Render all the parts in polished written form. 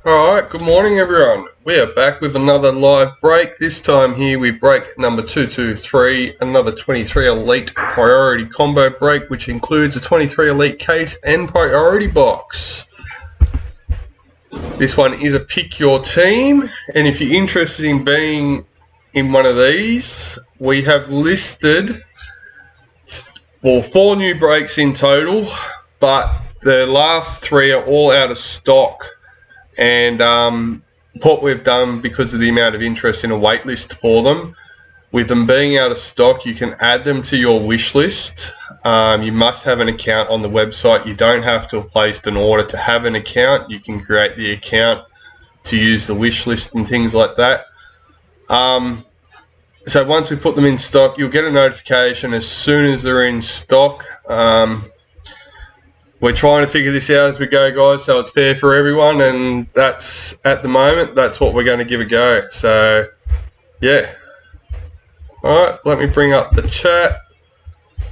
Alright, good morning everyone. We are back with another live break. This time here we break number 223, another 23 Elite Priority Combo break, which includes a 23 Elite Case and Priority Box. This one is a pick your team, and if you're interested in being in one of these, we have listed, well, 4 new breaks in total, but the last 3 are all out of stock. And what we've done, because of the amount of interest in a wait list for them, with them being out of stock, you can add them to your wish list. You must have an account on the website. You don't have to have placed an order to have an account. You can create the account to use the wish list and things like that. So once we put them in stock, you'll get a notification as soon as they're in stock. We're trying to figure this out as we go, guys, so it's fair for everyone, and that's, at the moment, that's what we're going to give a go. So, yeah. Alright, let me bring up the chat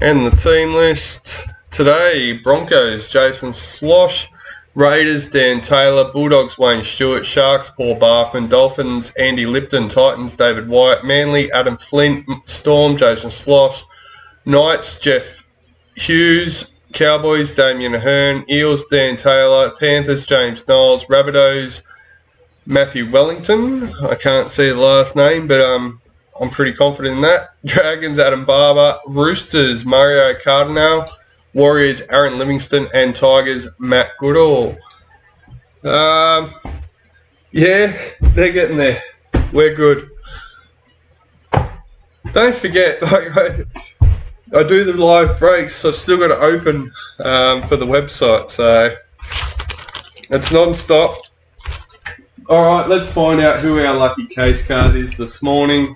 and the team list. Today, Broncos, Jason Slosh; Raiders, Dan Taylor; Bulldogs, Wayne Stewart; Sharks, Paul Barfman; Dolphins, Andy Lipton; Titans, David White; Manly, Adam Flint; Storm, Jason Slosh; Knights, Jeff Hughes; Cowboys, Damien Ahern; Eels, Dan Taylor; Panthers, James Knowles; Rabbitohs, Matthew Wellington. I can't see the last name, but I'm pretty confident in that. Dragons, Adam Barber; Roosters, Mario Cardinale; Warriors, Aaron Livingston; and Tigers, Matt Goodall. Yeah, they're getting there. We're good. Don't forget, I do the live breaks, so I've still got to open for the website, so it's non-stop. Alright, let's find out who our lucky case card is this morning.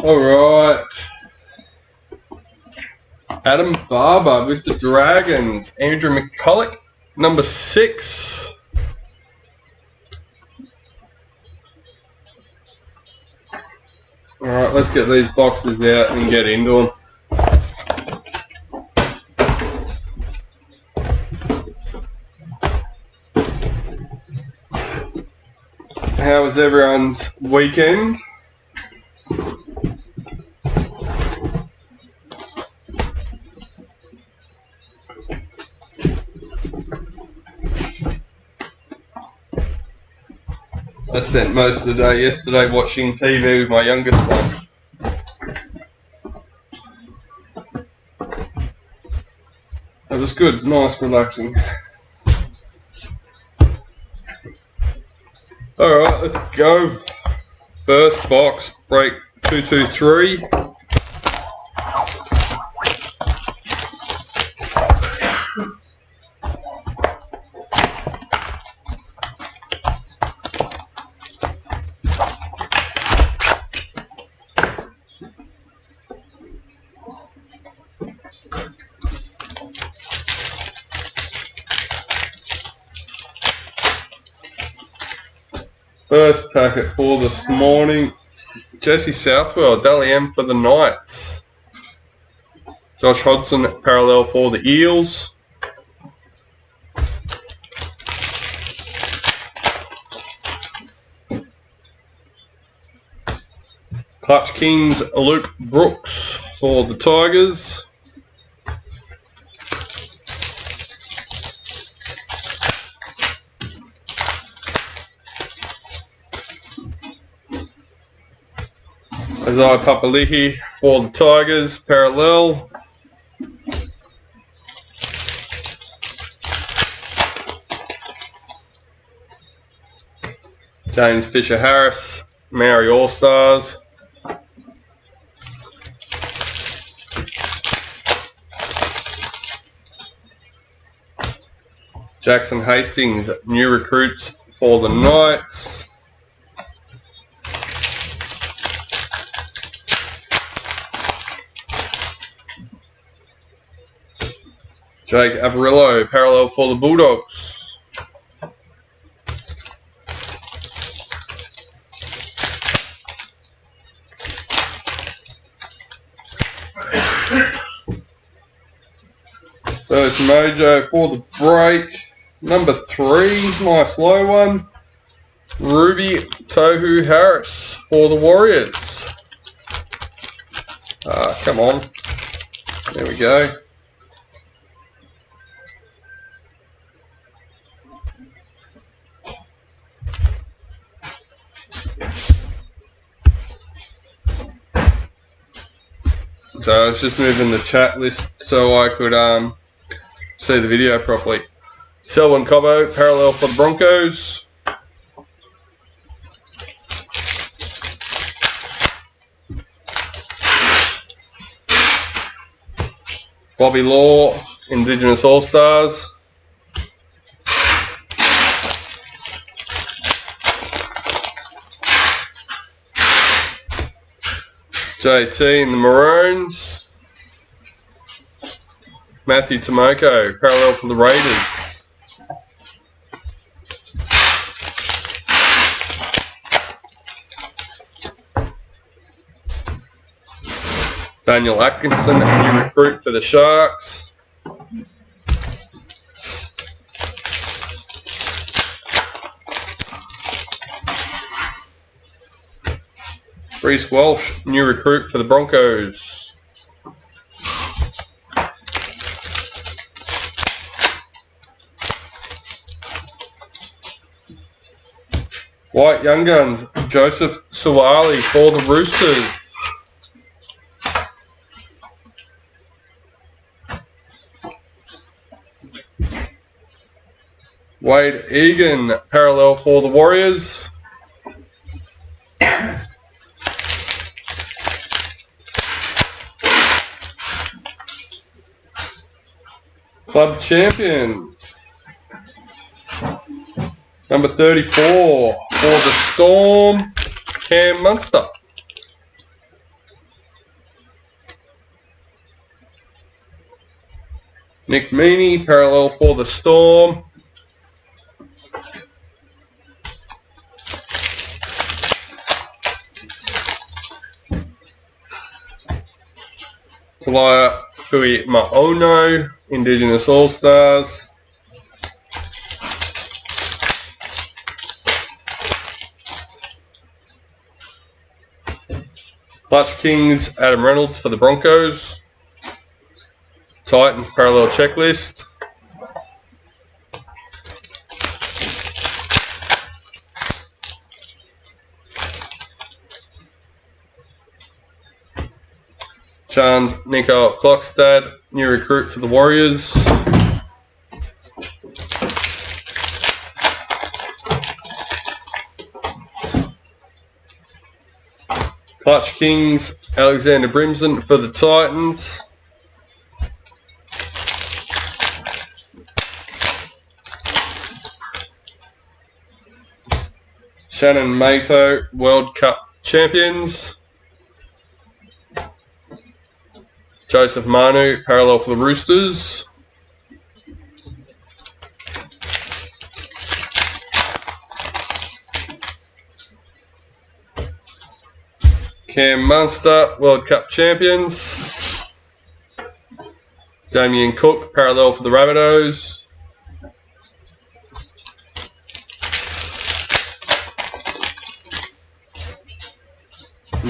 Alright, Adam Barber with the Dragons; Andrew McCulloch, number 6. Alright, let's get these boxes out and get into them. How was everyone's weekend? I spent most of the day yesterday watching TV with my youngest one. It was good, nice, relaxing. Alright, let's go. First box, break 223. First packet for this morning, Jesse Southwell, Dally M for the Knights; Josh Hodgson, parallel for the Eels; Clutch Kings, Luke Brooks for the Tigers; Isaiah Papali'i for the Tigers, parallel; James Fisher-Harris, Maori All-Stars; Jackson Hastings, new recruits for the Knights; Jake Averillo, parallel for the Bulldogs. There's Mojo for the break. Number 3, nice low one. Ruby Tohu Harris for the Warriors. Come on. There we go. So I was just moving the chat list so I could see the video properly. Selwyn Cobbo, parallel for the Broncos. Bobby Law, Indigenous All-Stars. JT in the Maroons. Matthew Tomoko, parallel for the Raiders. Daniel Atkinson, new recruit for the Sharks. Reece Walsh, new recruit for the Broncos. White Young Guns, Joseph Suwali for the Roosters. Wade Egan, parallel for the Warriors. Club champions. Number 34 for the Storm, Cam Munster. Nick Meaney, parallel for the Storm. Talia Fui Maono, Indigenous All-Stars. Clutch Kings, Adam Reynolds for the Broncos. Titans, parallel checklist. Chans Nico Klokstad, new recruit for the Warriors. Clutch Kings, Alexander Brimson for the Titans. Shannon Mato, World Cup champions. Joseph Manu, parallel for the Roosters. Cam Munster, World Cup champions. Damien Cook, parallel for the Rabbitohs.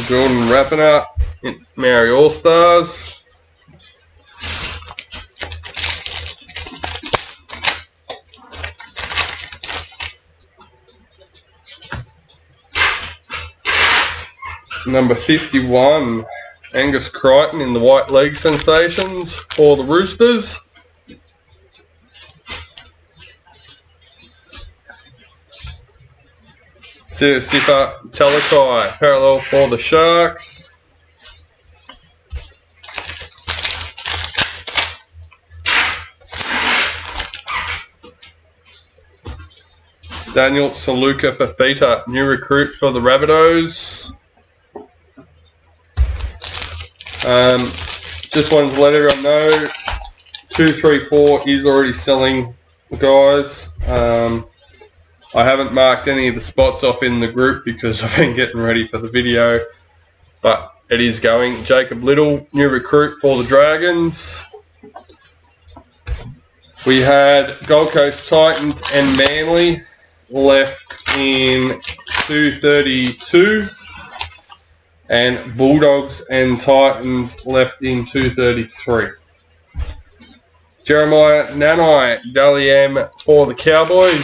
Jordan Rapiner, Maori All-Stars. Number 51, Angus Crichton in the White Leg Sensations for the Roosters. Sifa Talakai, parallel for the Sharks. Daniel Saluka Fafita, new recruit for the Rabbitohs. Just wanted to let everyone know 234 is already selling, guys. I haven't marked any of the spots off in the group because I've been getting ready for the video, but it is going. Jacob Little, new recruit for the Dragons. We had Gold Coast Titans and Manly left in 232. And Bulldogs and Titans left in 233. Jeremiah Nanai, Dally M for the Cowboys.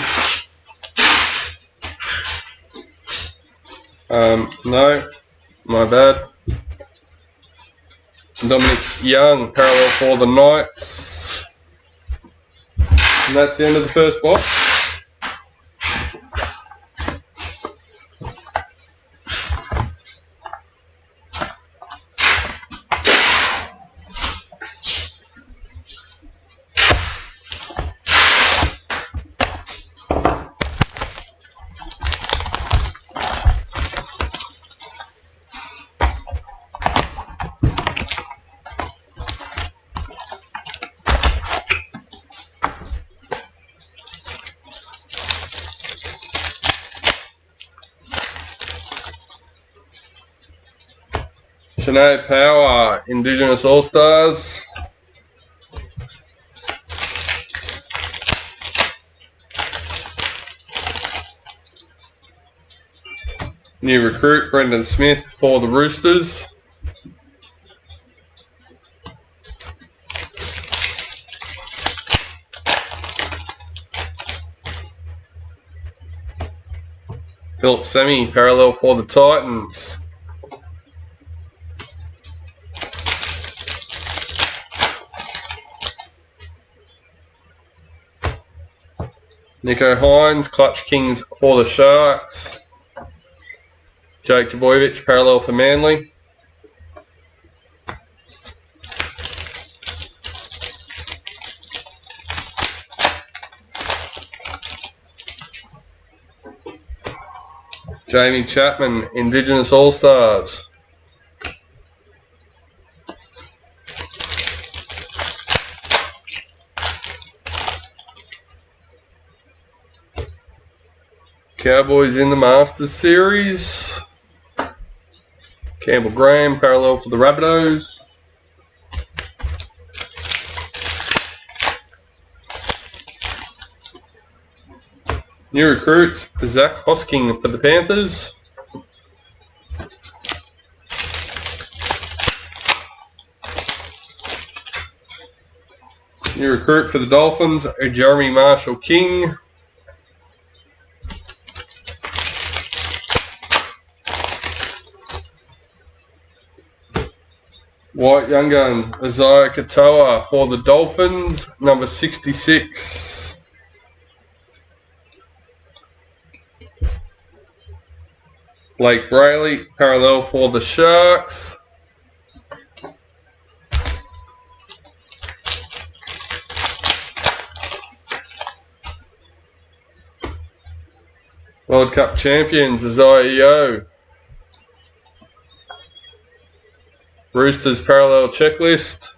No, my bad. Dominic Young, parallel for the Knights. And that's the end of the first box. Sinead Power, Indigenous All-Stars. New recruit, Brendan Smith for the Roosters. Philip Semi, parallel for the Titans. Nico Hines, Clutch Kings for the Sharks. Jake Trbojevic, parallel for Manly. Jamie Chapman, Indigenous All-Stars. Cowboys in the Masters Series. Campbell Graham, parallel for the Rabbitohs. New recruits, Zach Hosking for the Panthers. New recruit for the Dolphins, Jeremy Marshall King. White Young Guns, Isaiah Katoa for the Dolphins, number 66. Blake Brayley, parallel for the Sharks. World Cup champions, Isaiah Yeo. Roosters parallel checklist.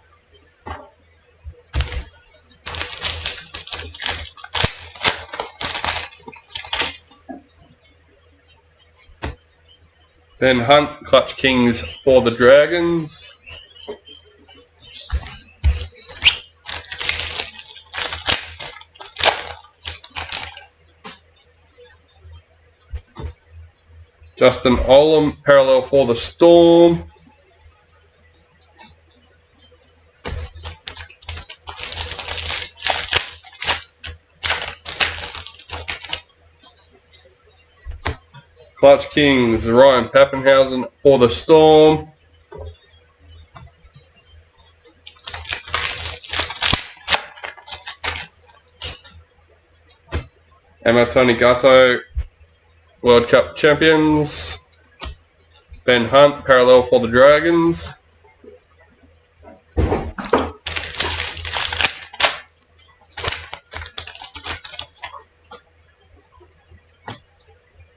Ben Hunt, Clutch Kings for the Dragons. Justin Olam, parallel for the Storm. Clutch Kings, Ryan Pappenhausen for the Storm. Emma Tony Gatto, World Cup champions. Ben Hunt, parallel for the Dragons.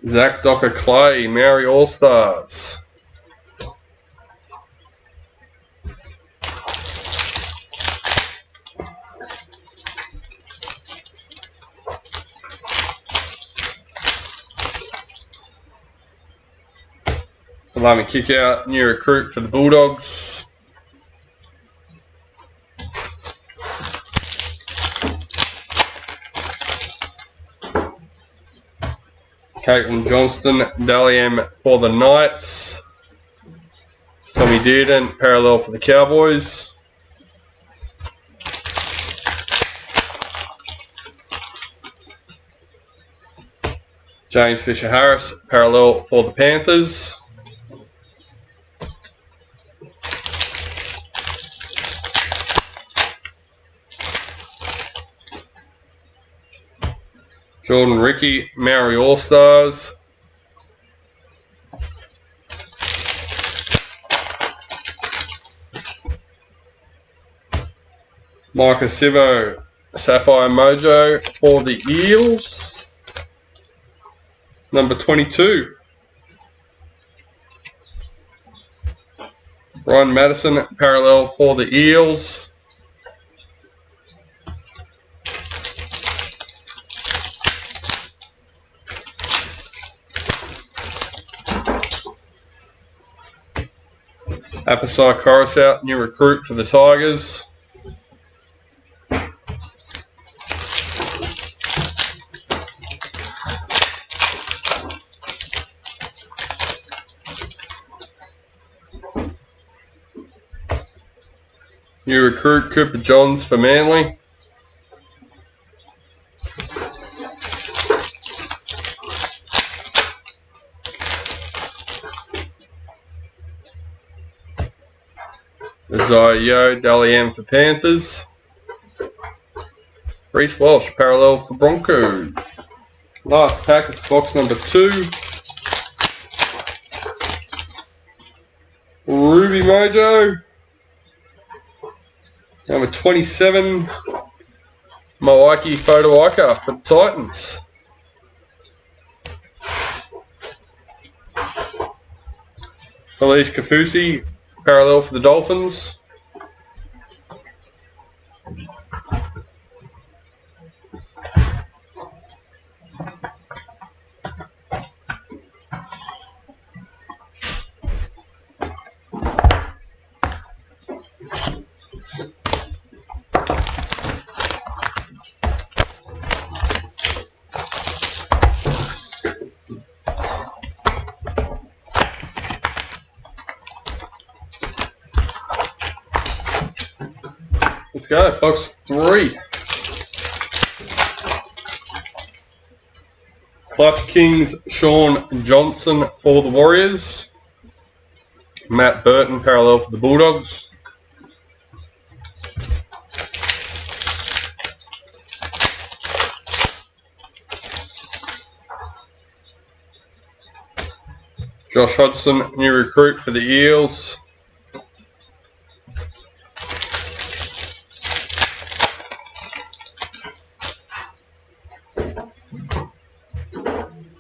Zach Docker Clay, Maori All-Stars. For Salami kick out, new recruit for the Bulldogs. Caitlin Johnston, Dally M for the Knights. Tommy Dearden, parallel for the Cowboys. James Fisher-Harris, parallel for the Panthers. Jordan Ricky, Maori All-Stars. Micah Sivo, Sapphire Mojo for the Eels. Number 22. Ryan Madison, parallel for the Eels. Apasai Coruscant, new recruit for the Tigers. New recruit Cooper Johns for Manly. Isaiah Yeo, Dally M for Panthers. Reece Walsh, parallel for Broncos. Last pack of box number 2. Ruby Mojo. Number 27. Moaki Fotoaika for the Titans. Felice Kafusi, parallel for the Dolphins. Let's go, box 3. Clutch Kings, Sean Johnson for the Warriors. Matt Burton, parallel for the Bulldogs. Josh Hodgson, new recruit for the Eels.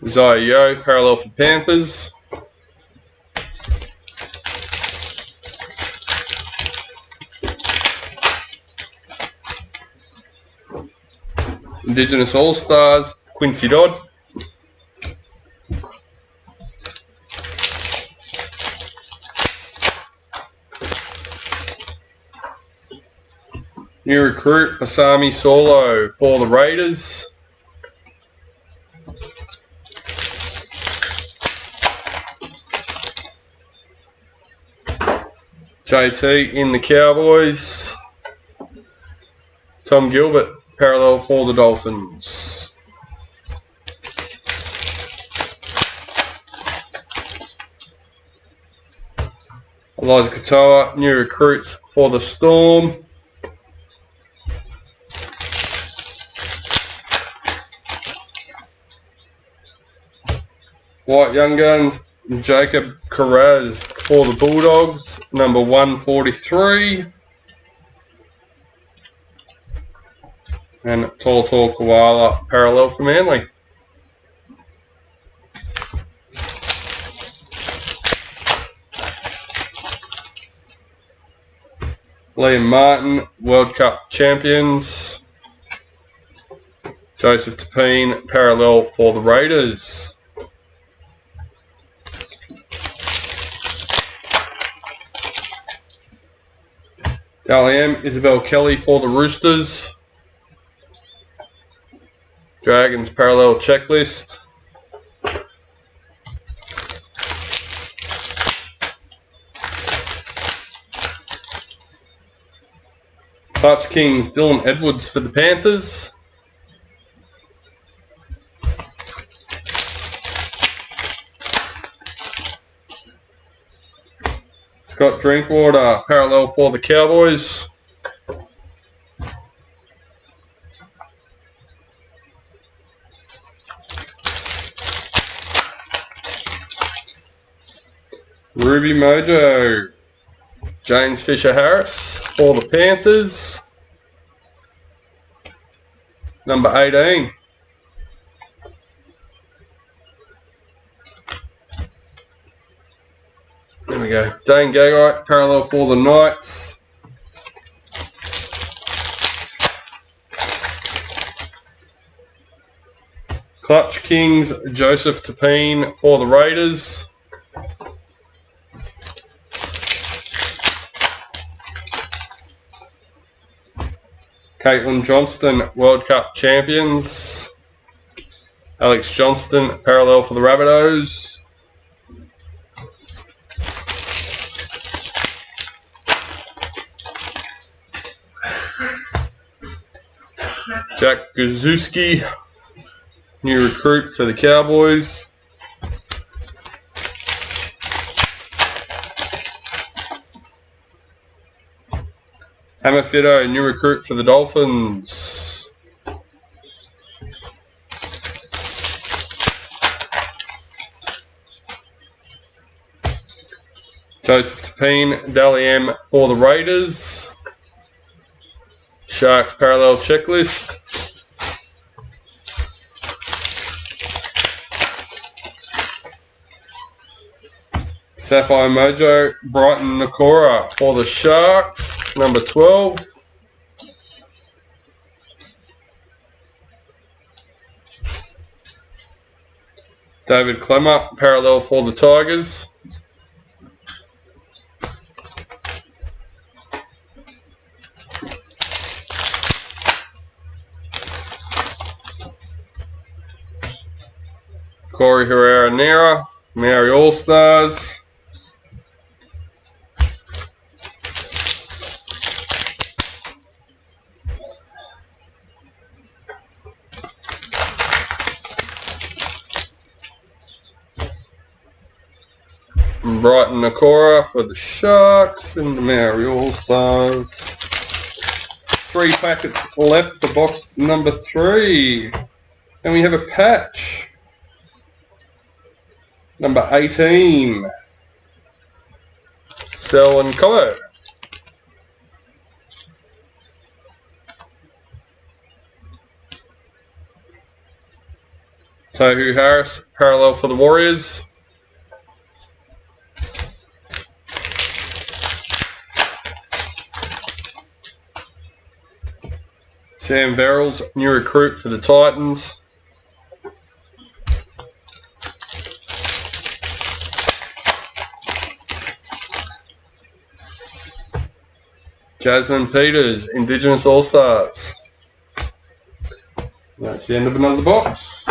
Isaiah Yeo, parallel for Panthers. Indigenous All-Stars, Quincy Dodd. New recruit, Asami Solo for the Raiders. JT in the Cowboys. Tom Gilbert, parallel for the Dolphins. Elijah Katoa, new recruits for the Storm. White Young Guns, Jacob Carraz for the Bulldogs, number 143. And Toltor Koala, parallel for Manly. Liam Martin, World Cup champions. Joseph Tapine, parallel for the Raiders. Dally M, Isabel Kelly for the Roosters. Dragons parallel checklist. Clutch Kings, Dylan Edwards for the Panthers. Scott Drinkwater, parallel for the Cowboys. Ruby Mojo, James Fisher-Harris for the Panthers. Number 18. There we go. Dane Gagai, parallel for the Knights. Clutch Kings, Joseph Tapine for the Raiders. Caitlin Johnston, World Cup champions. Alex Johnston, parallel for the Rabbitohs. Jack Guzewski, new recruit for the Cowboys. Hammer Fido, new recruit for the Dolphins. Joseph Tapine, Dally M for the Raiders. Sharks parallel checklist. Sapphire Mojo, Brighton Nakora for the Sharks, number 12. David Clemmer, parallel for the Tigers. Corey Herrera-Nera, Maori All-Stars. Brighton Nakora for the Sharks and the Maori All-Stars. 3 packets left for box number 3. And we have a patch. Number 18. Selwyn Cobbo. Tohu Harris, parallel for the Warriors. Sam Verrills, new recruit for the Titans. Jasmine Peters, Indigenous All-Stars. That's the end of another box.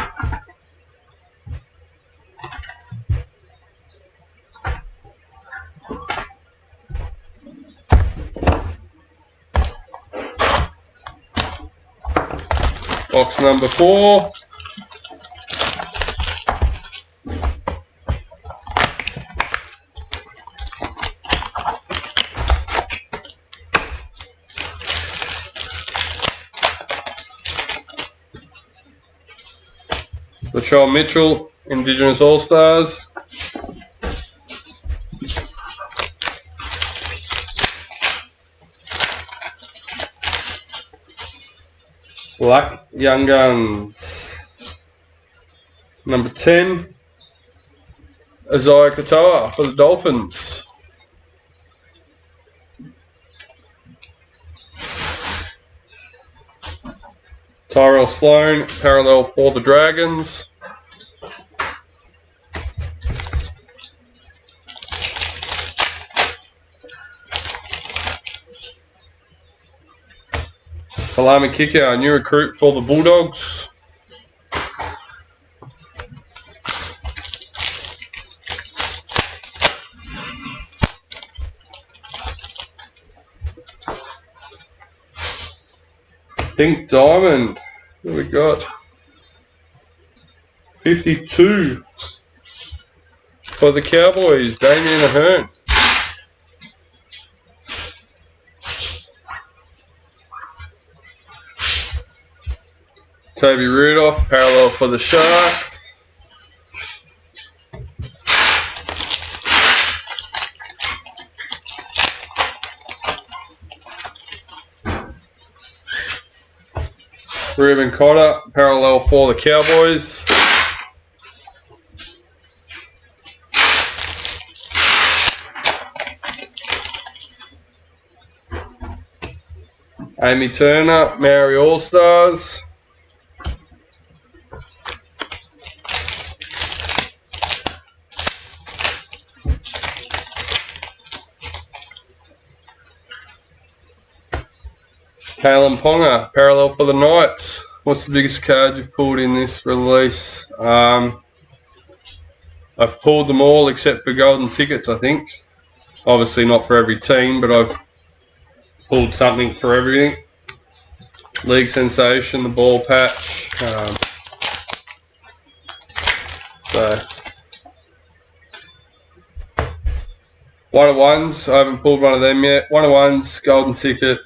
Box number 4. Latrell Mitchell, Indigenous All-Stars. Black Young Guns. Number 10, Isaiah Katoa for the Dolphins. Tyrell Sloan, parallel for the Dragons. Salami Kicker, new recruit for the Bulldogs. Pink Diamond, what we got? 52 for the Cowboys, Damien Ahern. Toby Rudolph, parallel for the Sharks. Reuben Cotter, parallel for the Cowboys. Amy Turner, Maori All-Stars. Kalen Ponga, parallel for the Knights. What's the biggest card you've pulled in this release? I've pulled them all except for golden tickets, I think. Obviously not for every team, but I've pulled something for everything. League Sensation, the ball patch. One of ones, I haven't pulled one of them yet. One of ones, golden ticket.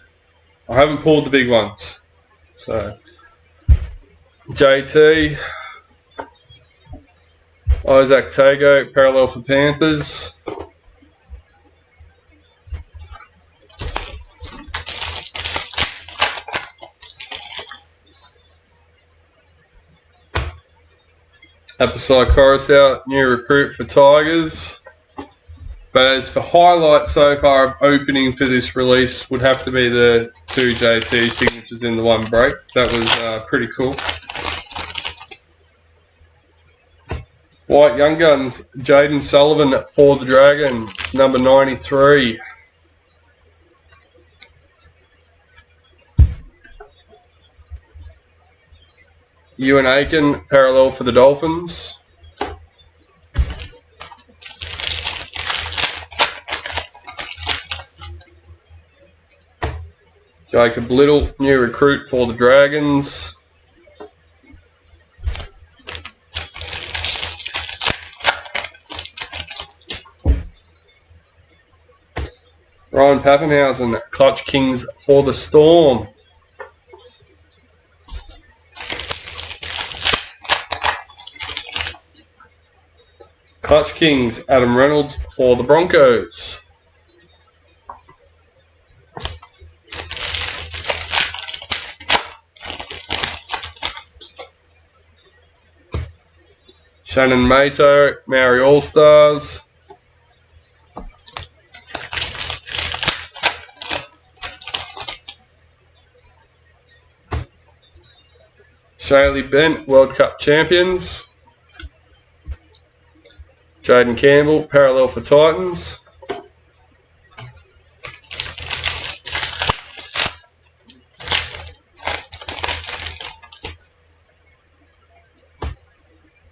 I haven't pulled the big ones. So, JT, Isaac Tago, parallel for Panthers. Episode Coruscant, new recruit for Tigers. But as for highlights so far, opening for this release would have to be the 2 JT signatures in the one break. That was pretty cool. White Young Guns, Jaden Sullivan for the Dragons, number 93. Ewan Aiken, parallel for the Dolphins. Jacob Little, new recruit for the Dragons. Ryan Pappenhausen, Clutch Kings for the Storm. Clutch Kings, Adam Reynolds for the Broncos. Shannon Mato, Maori All-Stars. Shaylee Bent, World Cup champions. Jaden Campbell, parallel for Titans.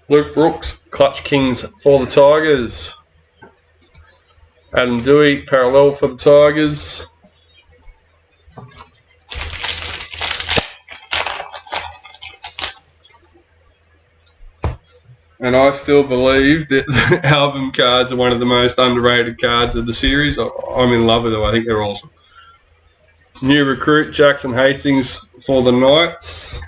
Luke Brooks, Clutch Kings for the Tigers. Adam Dewey, parallel for the Tigers. And I still believe that the album cards are one of the most underrated cards of the series. I'm in love with them. I think they're awesome. New recruit, Jackson Hastings for the Knights.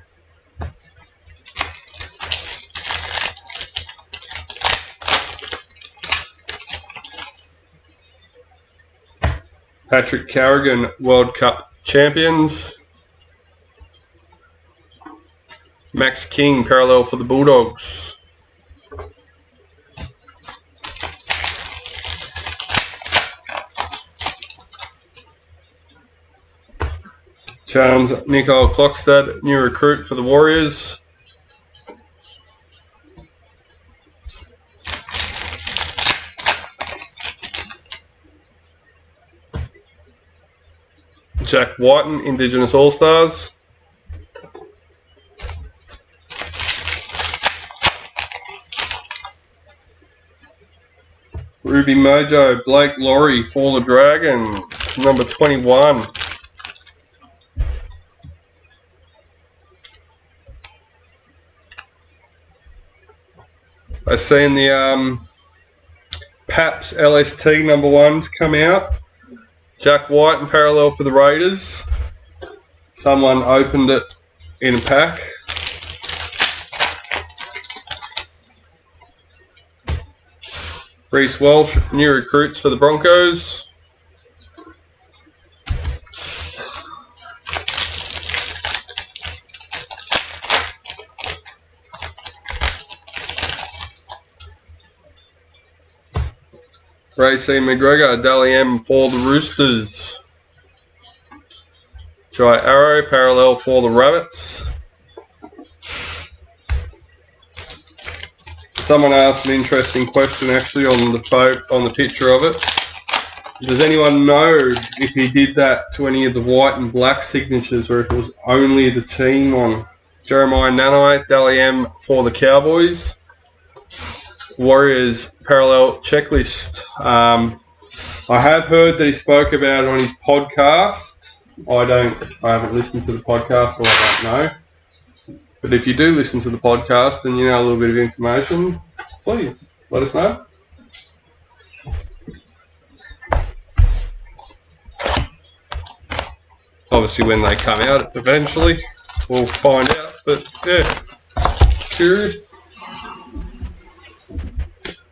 Patrick Carrigan, World Cup champions. Max King, parallel for the Bulldogs. Charles Nicole Klokstad, new recruit for the Warriors. Jack Whiten, Indigenous All-Stars. Ruby Mojo, Blake Laurie for the Dragons, number 21. I've seen the Paps LST number 1s come out. Jack White and parallel for the Raiders. Someone opened it in a pack. Reece Walsh, new recruits for the Broncos. Racy McGregor, Dally M for the Roosters. Jai Arrow, parallel for the Rabbits. Someone asked an interesting question actually on the picture of it. Does anyone know if he did that to any of the white and black signatures or if it was only the team one? Jeremiah Nanai, Dally M for the Cowboys. Warriors parallel checklist. I have heard that he spoke about it on his podcast. I haven't listened to the podcast, so I don't know. But if you do listen to the podcast and you know a little bit of information, please let us know. Obviously when they come out eventually, we'll find out. But yeah, curious.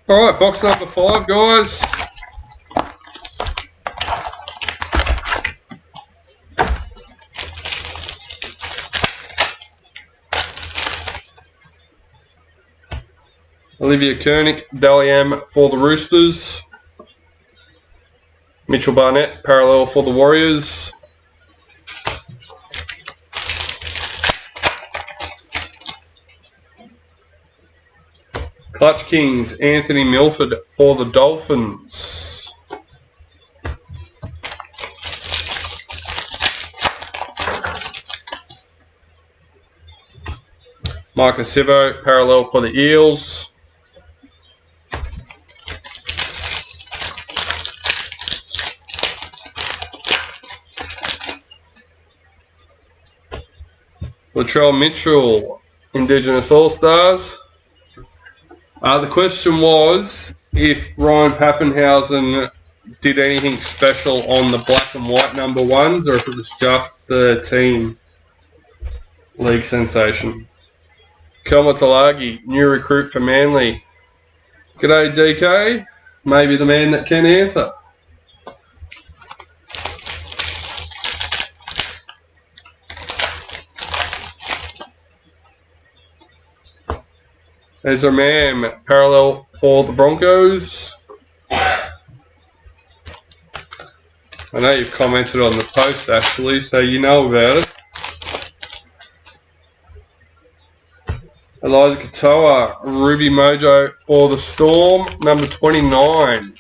Alright, box number 5, guys. Olivia Koenig, Dally M for the Roosters. Mitchell Barnett, parallel for the Warriors. Clutch Kings, Anthony Milford for the Dolphins. Marcus Sivo, parallel for the Eels. Latrell Mitchell, Indigenous All-Stars. The question was if Ryan Pappenhausen did anything special on the black and white number 1s or if it was just the team league sensation. Kelma Talagi, new recruit for Manly. G'day DK, maybe the man that can answer. Ezra Mam, parallel for the Broncos. I know you've commented on the post actually, so you know about it. Elijah Katoa, Ruby Mojo for the Storm, number 29.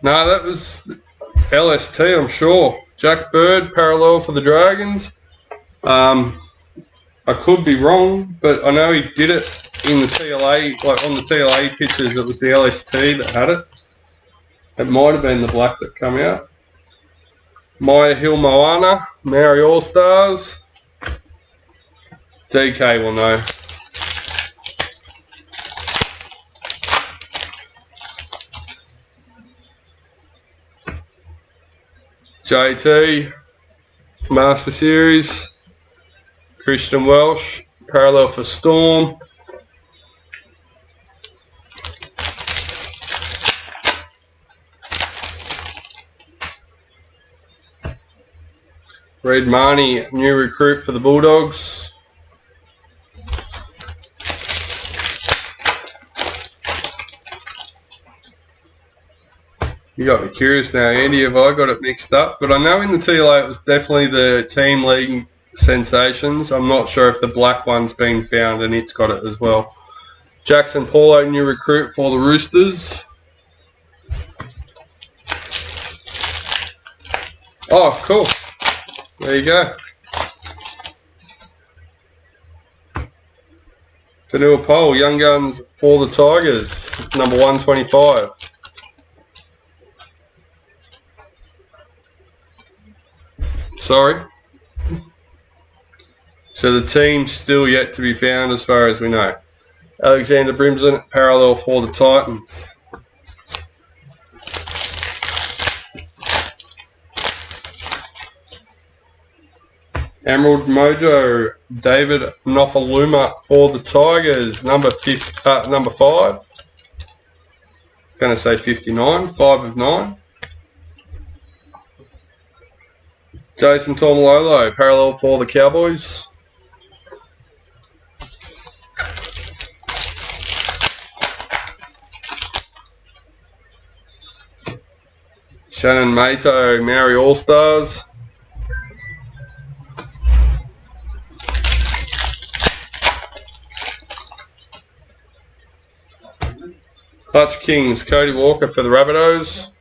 No, that was LST, I'm sure. Jack Bird, parallel for the Dragons. I could be wrong, but I know he did it in the TLA, like on the TLA pictures, it was the LST that had it. It might have been the black that come out. Maya Hill Moana, Maori All-Stars. DK will know. JT, Master Series. Christian Welsh, parallel for Storm. Reid Marnie, new recruit for the Bulldogs. You got me curious now, Andy, have I got it mixed up? But I know in the TLA it was definitely the team league sensations. I'm not sure if the black one's been found and it's got it as well. Jackson Paulo, new recruit for the Roosters. Oh, cool. There you go. Vanilla Pole, Young Guns for the Tigers, number 125. Sorry. So the team's still yet to be found as far as we know. Alexander Brimson, parallel for the Titans. Emerald Mojo, David Nofaluma for the Tigers, number 5. Going to say 59, 5 of 9. Jason Taumalolo, parallel for the Cowboys. Shannon Mato, Maori All-Stars. Clutch Kings, Cody Walker for the Rabbitohs.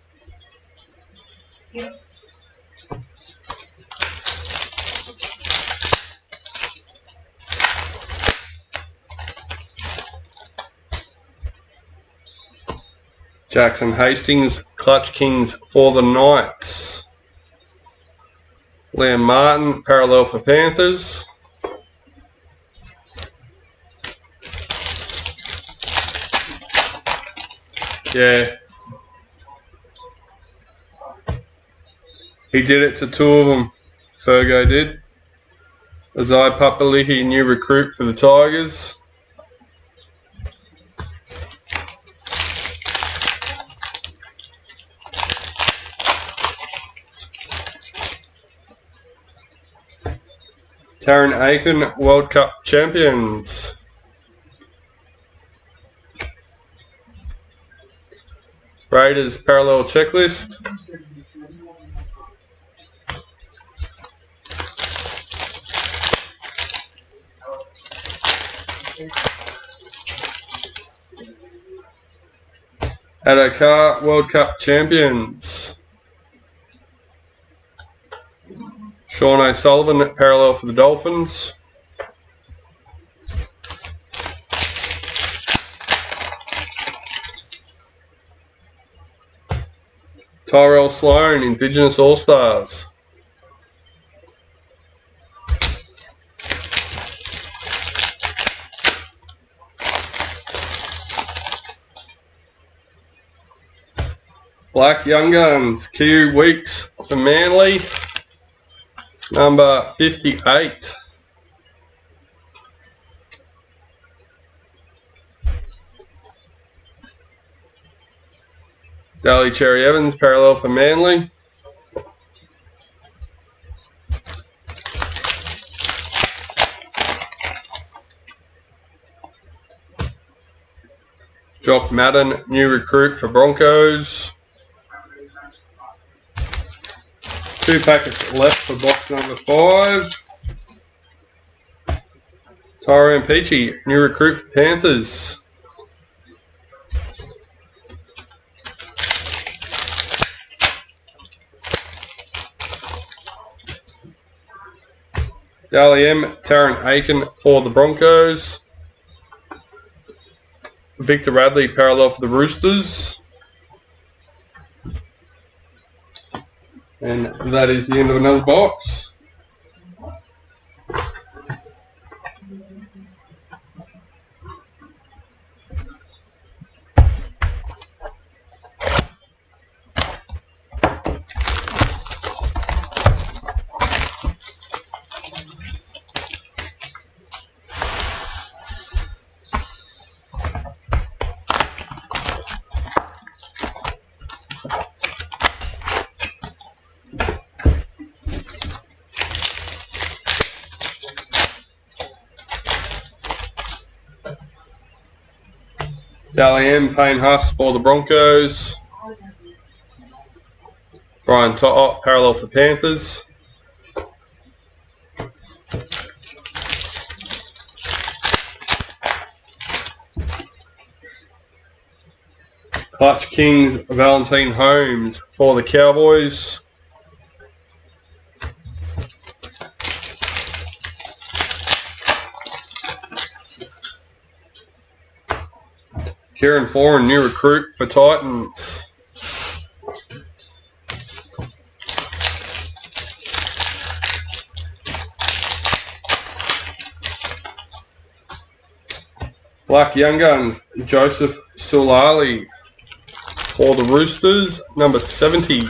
Jackson Hastings, Clutch Kings for the Knights. Liam Martin, parallel for Panthers. Yeah. He did it to 2 of them. Fergo did. Azai Papali'i, new recruit for the Tigers. Taryn Aiken, World Cup champions. Raiders parallel checklist. Adokar, World Cup champions. Sean O'Sullivan, parallel for the Dolphins. Tyrell Sloan, Indigenous All-Stars. Black Young Guns, Q Weeks for Manly, number 58. Daly Cherry Evans, parallel for Manly. Jock Madden, new recruit for Broncos. 2 packets left for box number 5. Tyrone Peachy, new recruit for Panthers. Dally M, Taryn Aiken for the Broncos. Victor Radley, parallel for the Roosters. And that is the end of another box. Dally M, Payne Huss for the Broncos. Brian To'o, parallel for Panthers. Clutch Kings, Valentine Holmes for the Cowboys. Kieran Foran, new recruit for Titans. Black Young Guns, Joseph Sulali for the Roosters, number 70.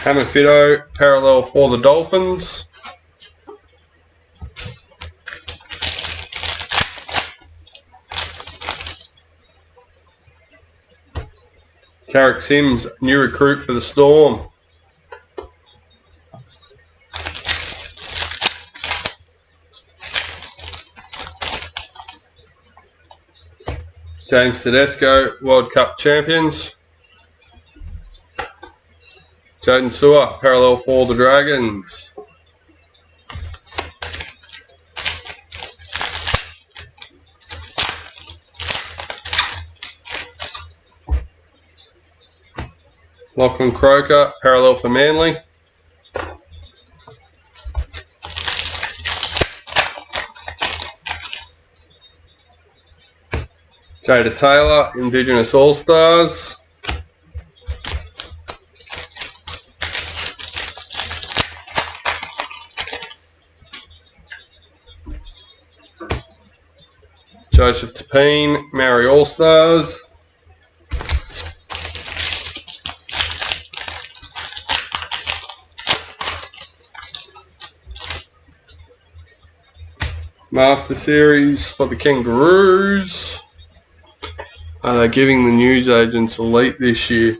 Hammerfido, parallel for the Dolphins. Tarek Sims, new recruit for the Storm. James Tedesco, World Cup champions. Jaden Sewer, parallel for the Dragons. Lachlan Croker, parallel for Manly. Jada Taylor, Indigenous All-Stars. Joseph Tapine, Maori All-Stars. Master Series for the Kangaroos. They're giving the news agents Elite this year.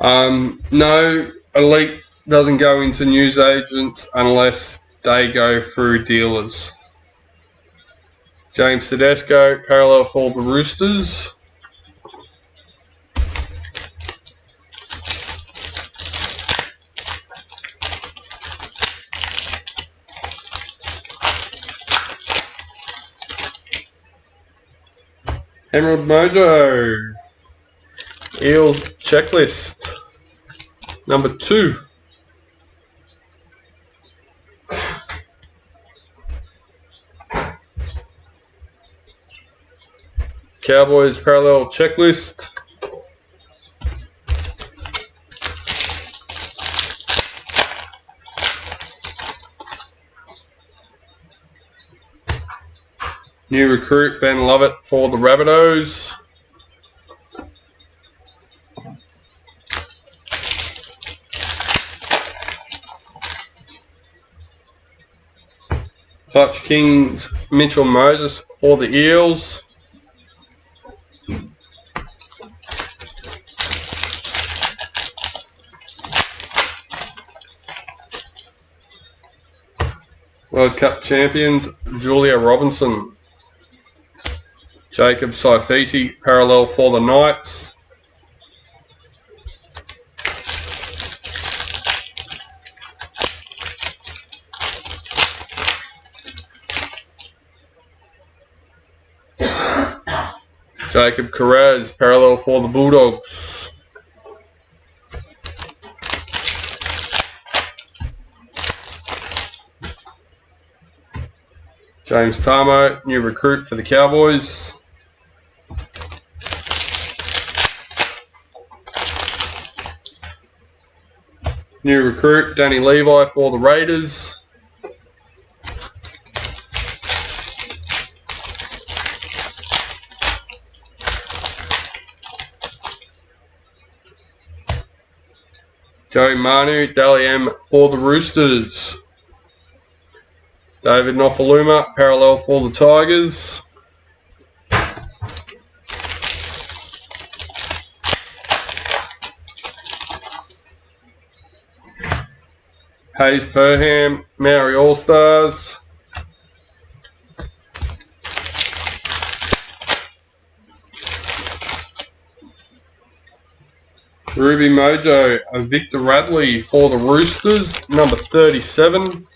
No, Elite doesn't go into news agents unless they go through dealers. James Tedesco, parallel for the Roosters. Emerald Mojo, Eels Checklist, number 2. Cowboys parallel checklist. New recruit Ben Lovett for the Rabbitohs. Clutch Kings Mitchell Moses for the Eels. World Cup champions Julia Robinson. Jacob Saifiti, parallel for the Knights. Jacob Carraz, parallel for the Bulldogs. James Tamo, new recruit for the Cowboys. New recruit Danny Levi for the Raiders. Joey Manu, Dally M for the Roosters. David Nofaluma, parallel for the Tigers. Hayes Perham, Maori All-Stars. Ruby Mojo, Victor Radley for the Roosters, number 37.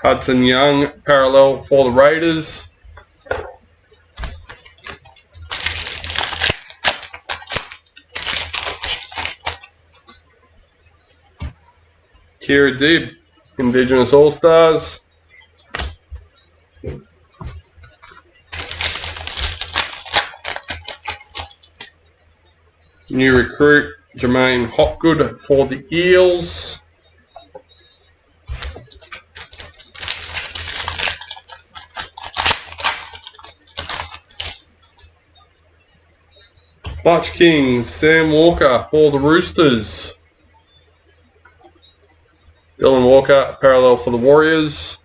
Hudson Young, parallel for the Raiders. Kira Dibb, Indigenous All-Stars. New recruit, Jermaine Hopgood for the Eels. Clutch Kings, Sam Walker for the Roosters. Dylan Walker, parallel for the Warriors.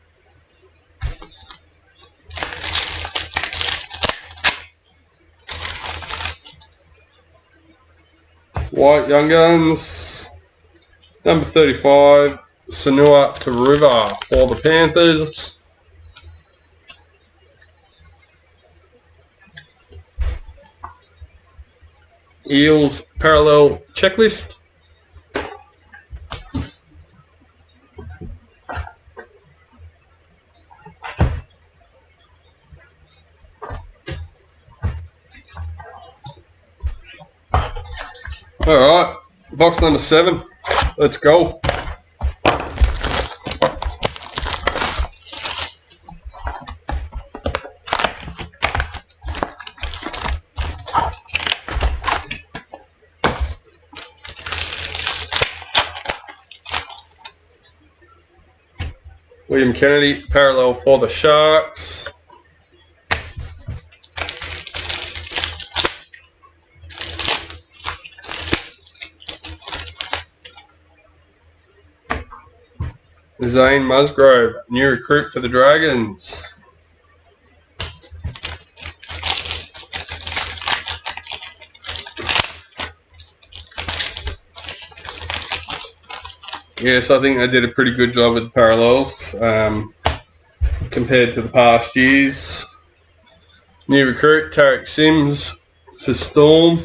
White Young Guns, number 35, Sanua Taruva for the Panthers. Eels parallel checklist. Alright, box number 7. Let's go. William Kennedy, parallel for the Sharks. Zane Musgrove, new recruit for the Dragons. Yes, I think they did a pretty good job with the parallels compared to the past years. New recruit, Tarek Sims for Storm.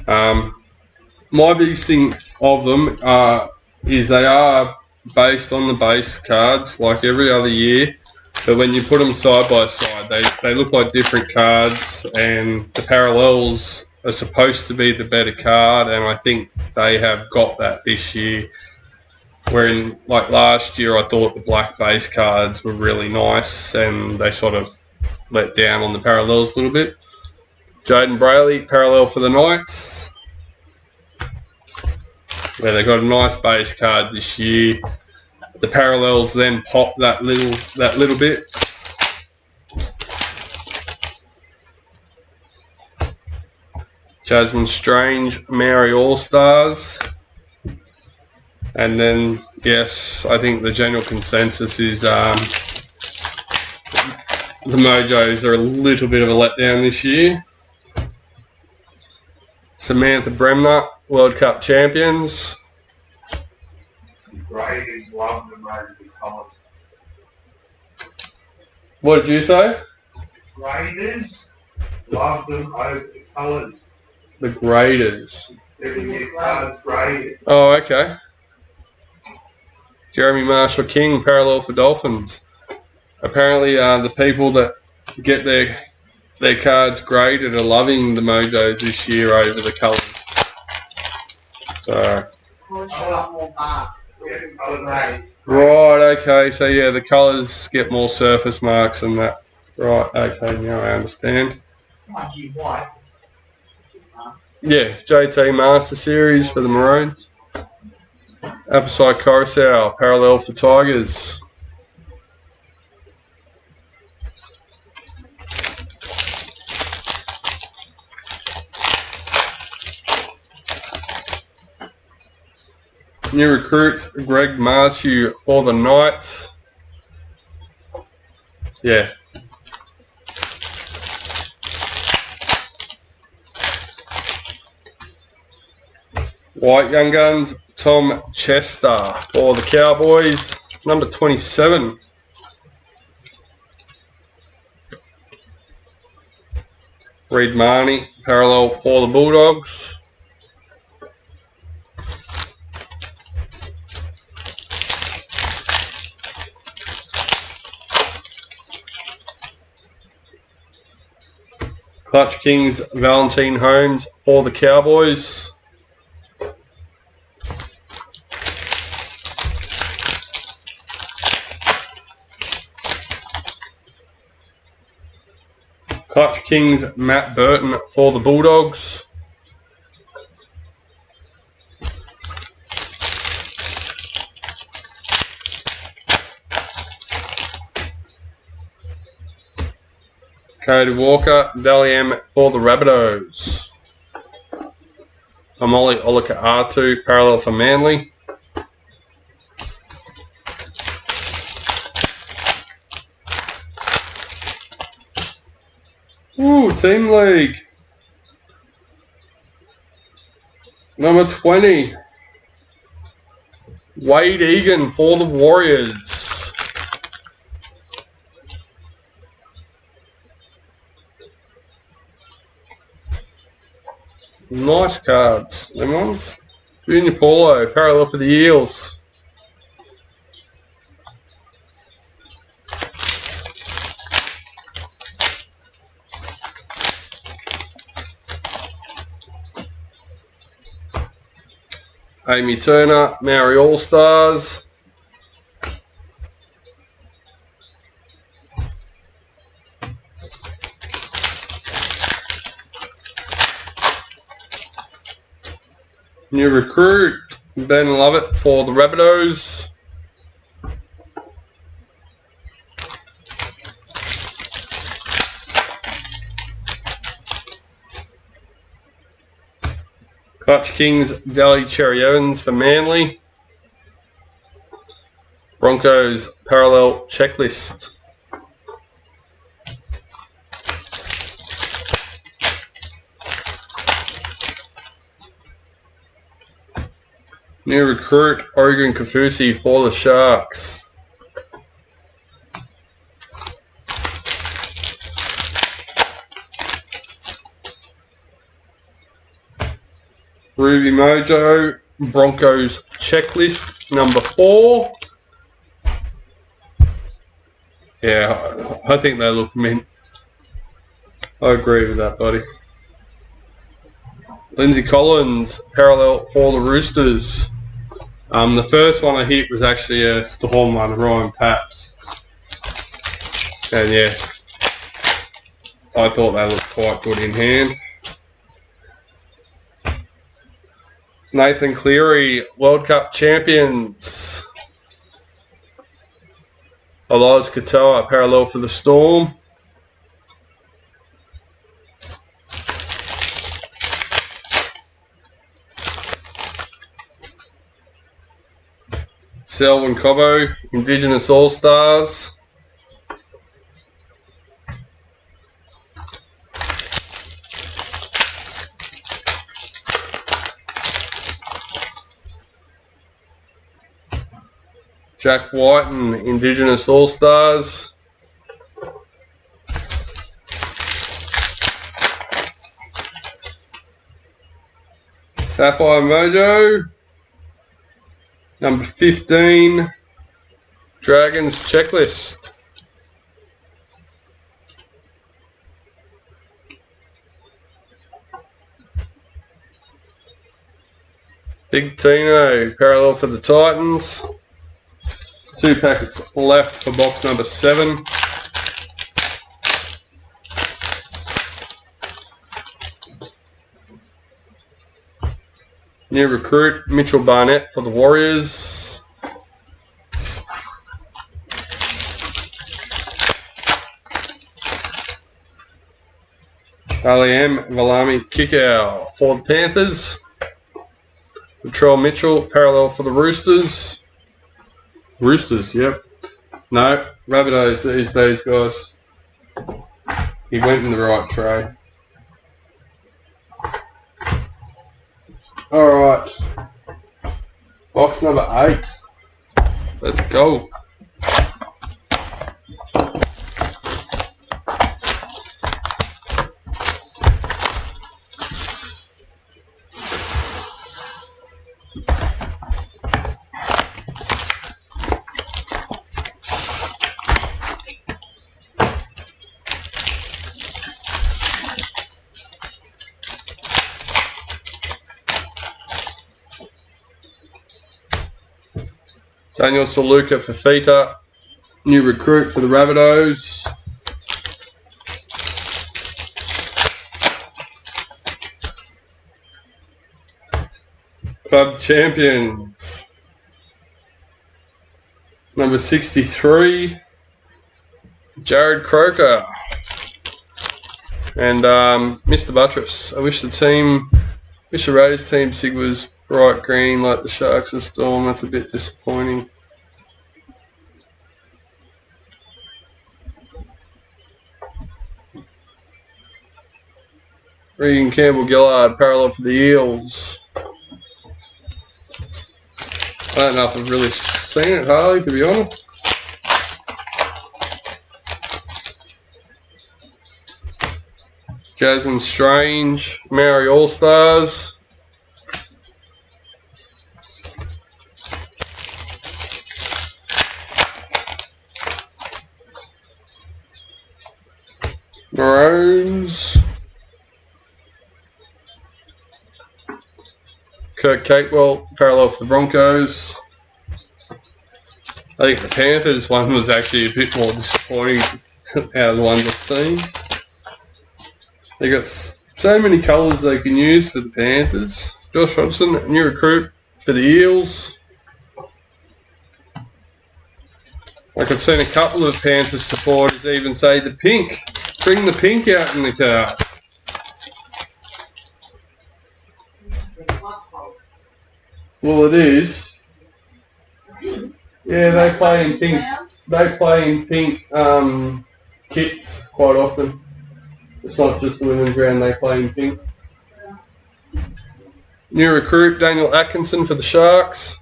My biggest thing of them is they are based on the base cards like every other year, but when you put them side by side, they look like different cards, and the parallels are supposed to be the better card, and I think they have got that this year. Wherein, like last year, I thought the black base cards were really nice, and they sort of let down on the parallels a little bit. Jaden Brayley, parallel for the Knights. Yeah, they got a nice base card this year. The parallels then pop that little bit. Jasmine Strange, Maori All-Stars. And then, yes, I think the general consensus is the Mojos are a little bit of a letdown this year. Samantha Bremner, World Cup champions. Raiders love them over the colours. What did you say? Raiders love them over the colours. The Graders. Every new card's graded. Oh, okay. Jeremy Marshall King, parallel for Dolphins. Apparently, the people that get their cards graded are loving the Mojos this year over the colours. So. Right, okay, so yeah, the colours get more surface marks and that. Right, okay, now I understand. Yeah, JT Master Series for the Maroons. Apposite Coruscant, parallel for Tigers. New recruit, Greg Marshew for the Knights. Yeah. White Young Guns, Tom Chester for the Cowboys, number 27. Reid Marnie, parallel for the Bulldogs. Clutch Kings, Valentine Holmes for the Cowboys. Clutch Kings Matt Burton for the Bulldogs. Cody Walker, Dally M for the Rabbitohs. Amoli Olika R2, parallel for Manly. Ooh, Team League. Number 20. Wade Egan for the Warriors. Nice cards. Them ones. Junior Paulo, parallel for the Eels. Amy Turner, Maori All-Stars. New recruit, Ben Lovett for the Rabbitohs. Clutch Kings, Dally Cherry Evans for Manly. Broncos, parallel checklist. New recruit, Oregon Kafusi for the Sharks. Ruby Mojo, Broncos checklist, number 4. Yeah, I think they look mint. I agree with that, buddy. Lindsay Collins, parallel for the Roosters. The first one I hit was actually a Storm one, Ryan Paps. And yeah, I thought they looked quite good in hand. Nathan Cleary, World Cup champions. Elias Katoa, parallel for the Storm. Selwyn Cobbo, Indigenous All-Stars. Jack Whiten, Indigenous All-Stars. Sapphire Mojo. Number 15, Dragons checklist. Big Tino, parallel for the Titans. 2 packets left for box number 7. New recruit, Mitchell Barnett for the Warriors. Ali M. Valami Kickow for the Panthers. Latrell Mitchell, parallel for the Roosters. Roosters, yep. No, Rabbitohs, these guys. He went in the right tray. Alright. Box number 8. Let's go. Daniel Saluka Fafita, new recruit for the Rabbitohs. Club champions. Number 63, Jared Croker. And Mr. Buttress. I wish the Raiders team sig was bright green like the Sharks and Storm. That's a bit disappointing. Regan Campbell-Gillard, parallel for the Eels. I don't know if I've really seen it, Harley, to be honest. Jasmine Strange, Maori All-Stars. Maroons. Kurt Capewell, parallel for the Broncos. I think the Panthers one was actually a bit more disappointing out of the ones I've seen. They got so many colours they can use for the Panthers. Josh Hodgson, new recruit for the Eels. Like I've seen a couple of Panthers supporters even say the pink. Bring the pink out in the car. Well, it is. Yeah, they play in pink. They play in pink kits quite often. It's not just the women's ground, they play in pink. New recruit, Daniel Atkinson for the Sharks.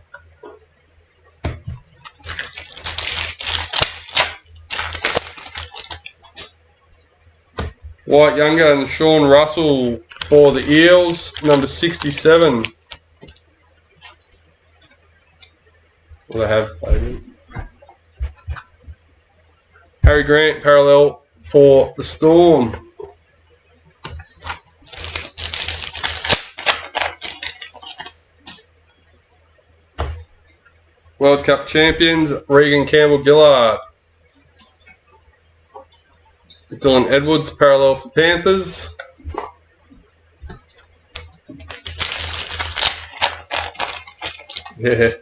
White Younger and Sean Russell for the Eels, number 67. Well, they have played it. Harry Grant, parallel for the Storm. World Cup champions, Regan Campbell-Gillard. Dylan Edwards, parallel for Panthers. Yeah.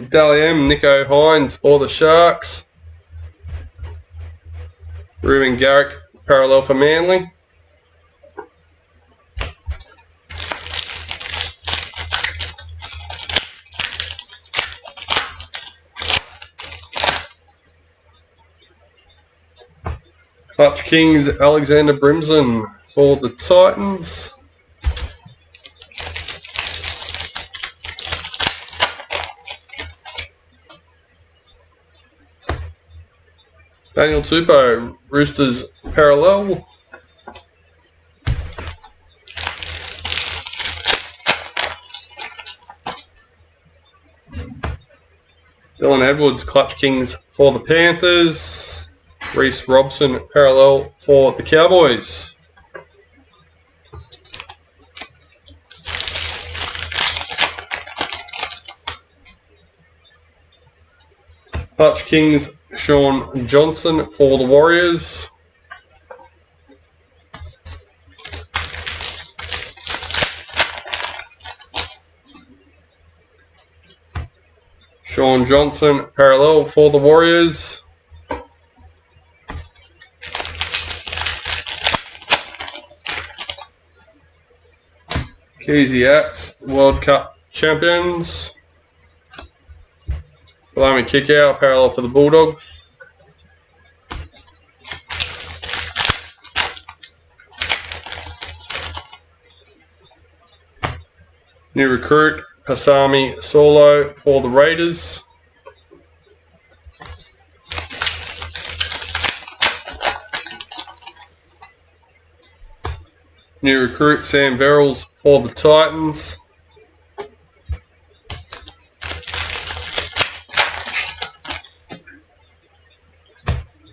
Dally M, Nico Hines for the Sharks. Ruben Garrick, parallel for Manly. Clutch Kings, Alexander Brimson for the Titans. Daniel Tupou, Roosters parallel. Dylan Edwards, Clutch Kings for the Panthers. Reece Robson, parallel for the Cowboys. Clutch Kings, Sean Johnson for the Warriors. Sean Johnson, parallel for the Warriors. Keezy Axe, World Cup champions. Palami Kickout, parallel for the Bulldogs. New recruit, Pasami Solo for the Raiders. New recruit, Sam Verrills for the Titans.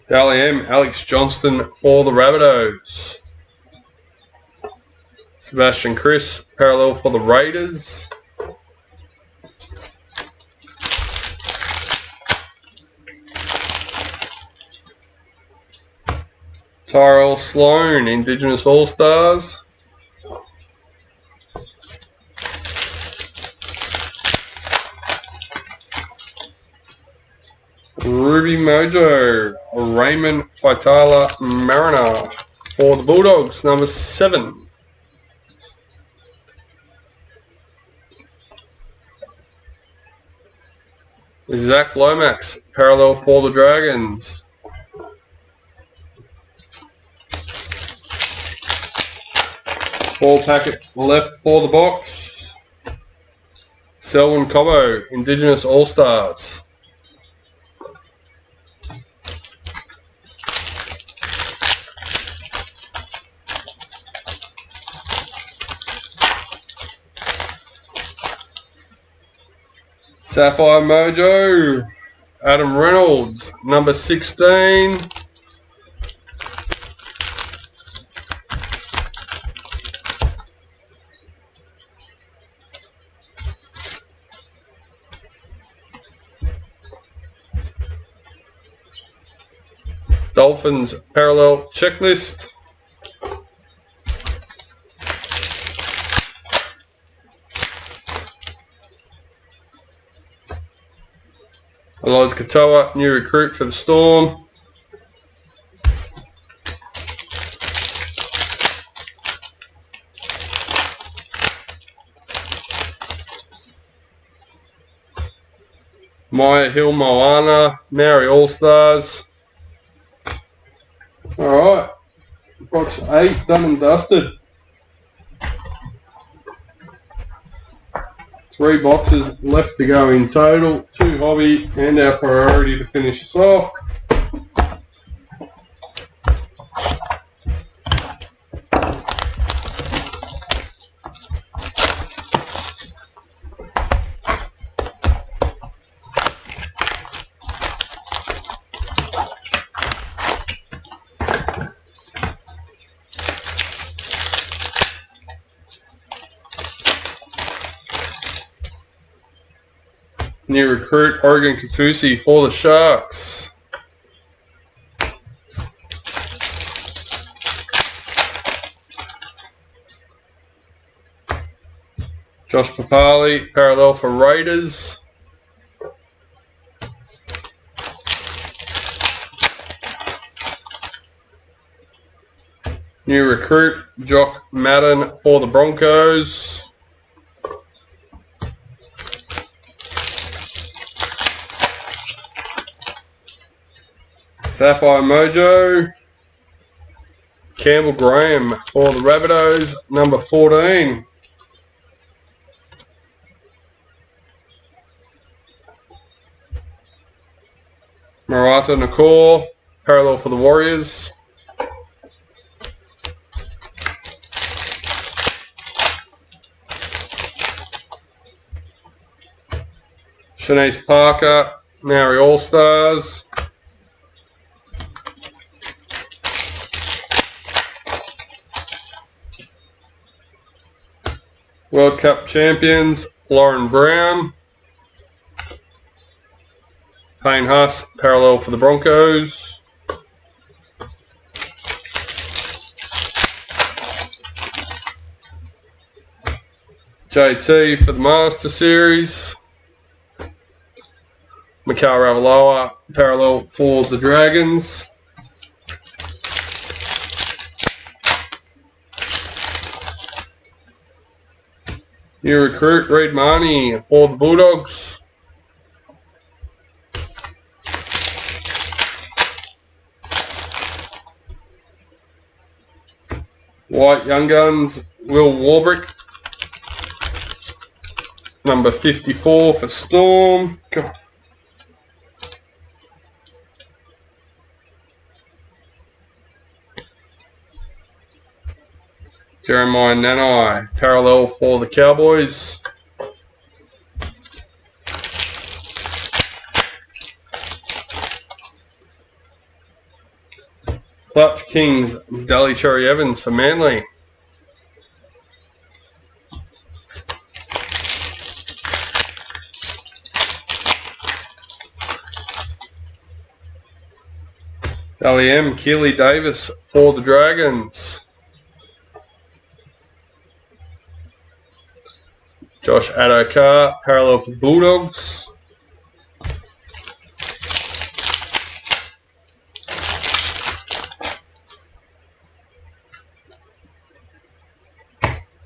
Dally M, Alex Johnston for the Rabbitohs. Sebastian Chris, parallel for the Raiders. Tyrell Sloan, Indigenous All-Stars. Ruby Mojo, Raymond Faitala Mariner for the Bulldogs, number 7. Zach Lomax, parallel for the Dragons. Four packets left for the box. Selwyn Cobbo, Indigenous All-Stars. Sapphire Mojo, Adam Reynolds, number 16. Dolphins parallel checklist. Elias Katoa, new recruit for the Storm. Maya Hill Moana, Maori All-Stars. Alright, box 8 done and dusted. 3 boxes left to go in total, 2 hobby and our priority to finish us off. New recruit, Oregon Kafusi for the Sharks. Josh Papali, parallel for Raiders. New recruit, Jock Madden for the Broncos. Sapphire Mojo, Campbell Graham for the Rabbitohs, number 14. Marata Nakor, parallel for the Warriors. Shanice Parker, Maori All-Stars. World Cup champions, Lauren Brown. Payne Huss, parallel for the Broncos. JT for the Master Series. Mikal Ravaloa, parallel for the Dragons. New recruit, Reid Marnie for the Bulldogs. White Young Guns, Will Warbrick. Number 54 for Storm. God. Jeremiah Nanai, parallel for the Cowboys. Clutch Kings, Daly Cherry Evans for Manly. Dally M, Keely Davis for the Dragons. Josh Adokar, parallel for the Bulldogs.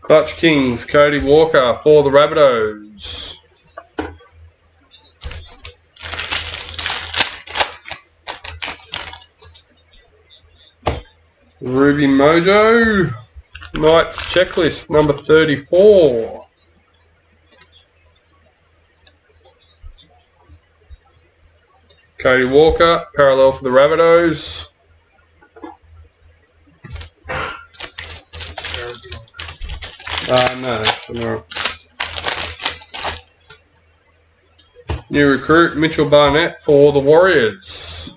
Clutch Kings, Cody Walker for the Rabbitohs. Ruby Mojo, Knights Checklist, number 34. Cody Walker, parallel for the Rabbitohs. No. New recruit, Mitchell Barnett for the Warriors.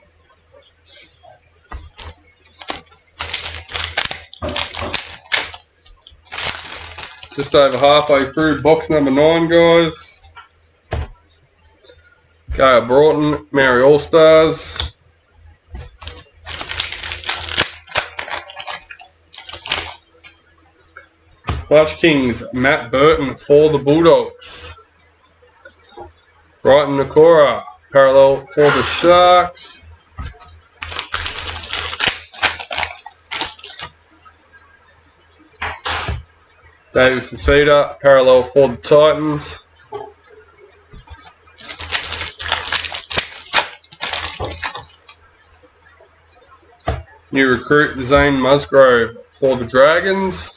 Just over halfway through box number 9, guys. Gail Broughton, Mary All-Stars. Clutch Kings, Matt Burton for the Bulldogs. Brighton Nakora, parallel for the Sharks. David Fafita, parallel for the Titans. New recruit, Zane Musgrove for the Dragons.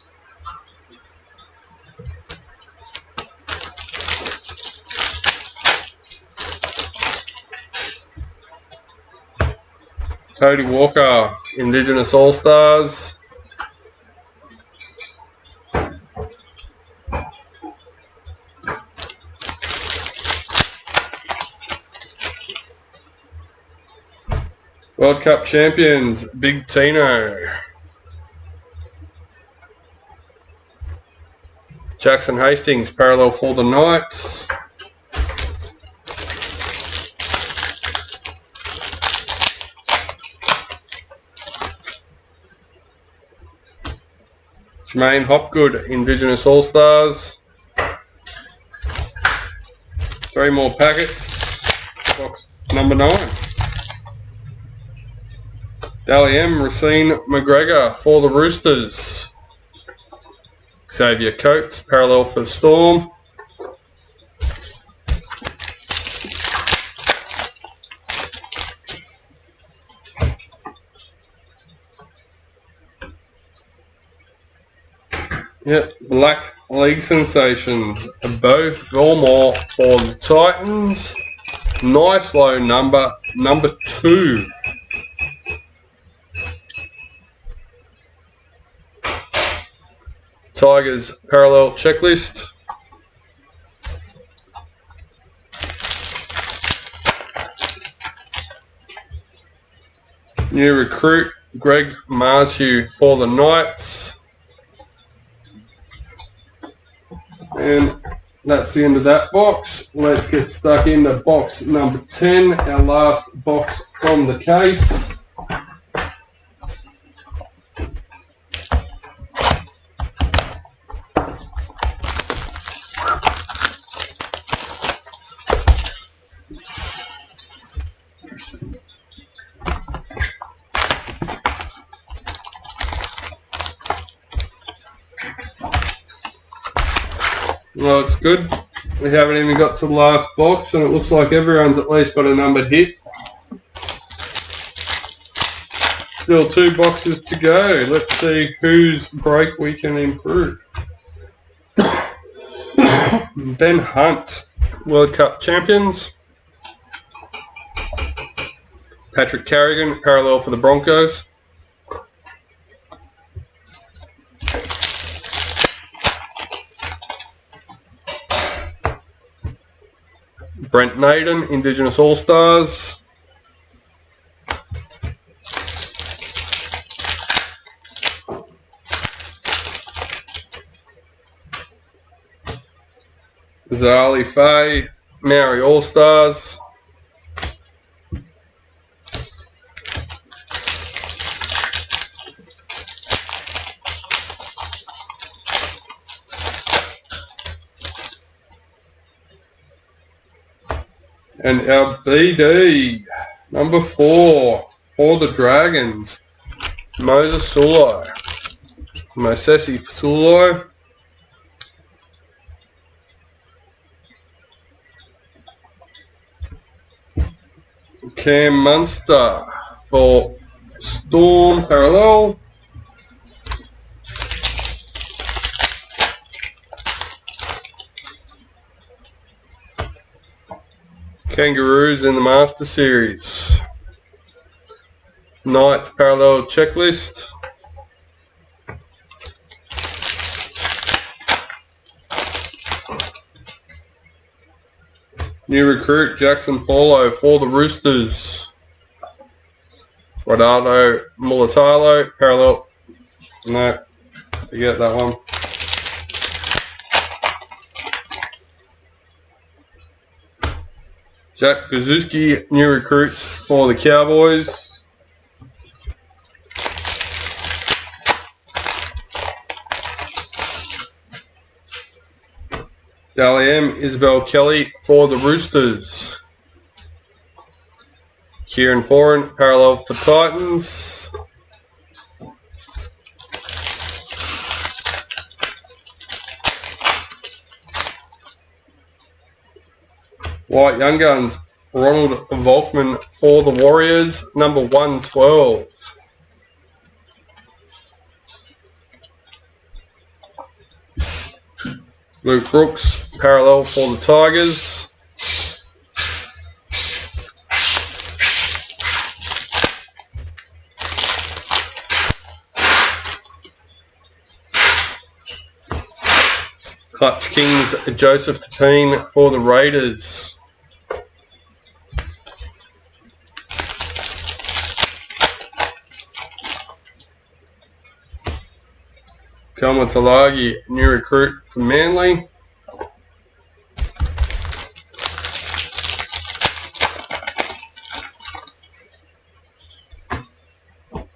Cody Walker, Indigenous All-Stars. World Cup champions, Big Tino. Jackson Hastings, parallel for the Knights. Jermaine Hopgood, Indigenous All-Stars. 3 more packets. Box number 9. Dally M, Racine McGregor for the Roosters. Xavier Coates, parallel for the Storm. Yep, Black League sensations. Bo Fillmore for the Titans. Nice low number 2. Tigers parallel checklist. New recruit, Greg Marshue for the Knights. And that's the end of that box. Let's get stuck into box number 10, our last box from the case. Well, it's good. We haven't even got to the last box, and it looks like everyone's at least got a number hit. Still 2 boxes to go. Let's see whose break we can improve. Ben Hunt, World Cup champions. Patrick Carrigan, parallel for the Broncos. Brent Naden, Indigenous All-Stars. Zali Faye, Maori All-Stars. And our BD, number 4 for the Dragons, Moses Sulo. Mosesi Sulo. Cam Munster for Storm Parallel. Kangaroos in the Master Series. Knights Parallel Checklist. New recruit Jackson Paulo for the Roosters. Ronaldo Mulatalo Parallel. No, forget that one. Jack Gazuski, new recruits for the Cowboys. Dally M, Isabel Kelly for the Roosters. Kieran Foran, parallel for Titans. White Young Guns, Ronald Volkman for the Warriors, number 112. Luke Brooks, parallel for the Tigers. Clutch Kings, Joseph Tapine for the Raiders. Kelma Talagi, new recruit for Manly.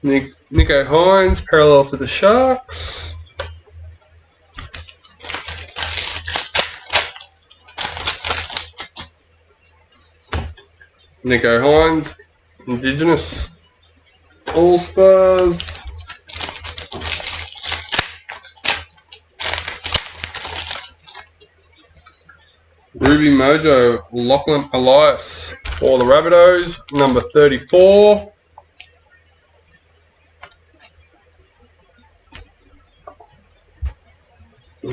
Nico Hines, parallel for the Sharks. Nico Hines, Indigenous All-Stars. Ruby Mojo, Lachlan Elias for the Rabbitohs, number 34.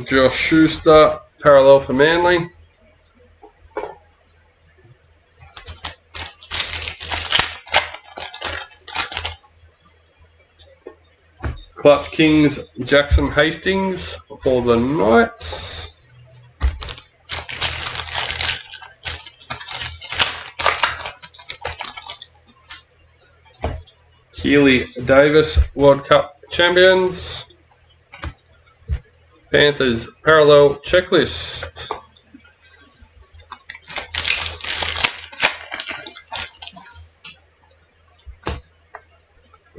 Josh Schuster, parallel for Manly. Clutch Kings, Jackson Hastings for the Knights. Keely Davis, World Cup champions. Panthers parallel checklist.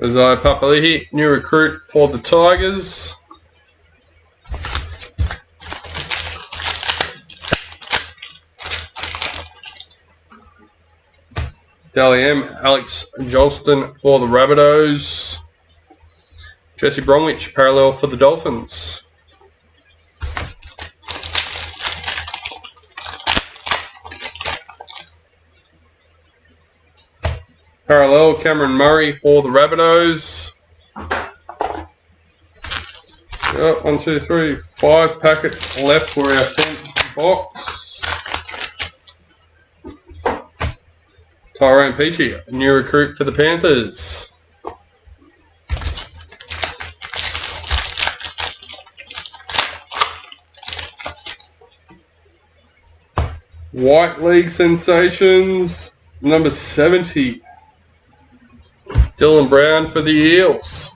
Isaiah Papali'i, new recruit for the Tigers. Dally M, Alex Johnston for the Rabbitohs. Jesse Bromwich, parallel for the Dolphins. Parallel, Cameron Murray for the Rabbitohs. Yep, 1, 2, 3, 5 packets left for our 10th box. Tyrone Peachy, new recruit for the Panthers. White League sensations, number 70. Dylan Brown for the Eels.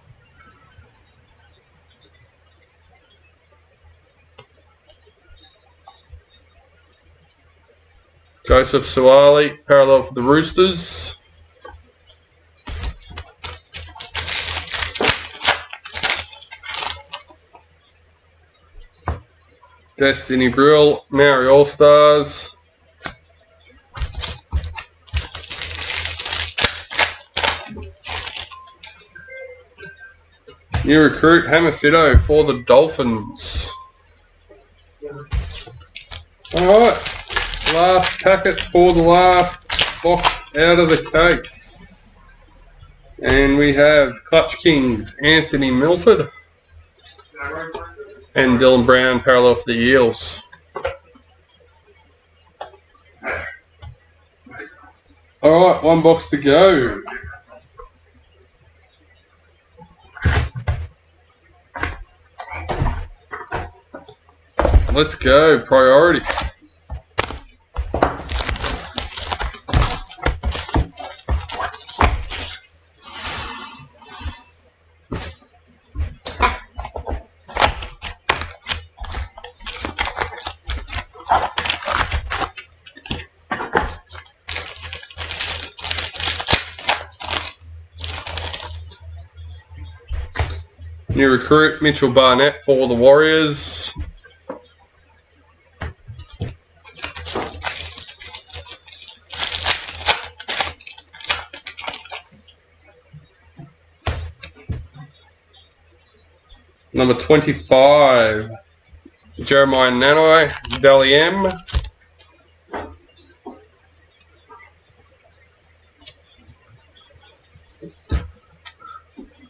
Joseph Suwali, parallel for the Roosters. Destiny Brill, Maori All-Stars. New recruit, Hammer Fido for the Dolphins. Alright, last packet for the last box out of the case. And we have Clutch Kings, Anthony Milford. And Dylan Brown, parallel for the Eels. Alright, one box to go. Let's go, priority. New recruit, Mitchell Barnett for the Warriors. Number 25, Jeremiah Nanai, Dally M.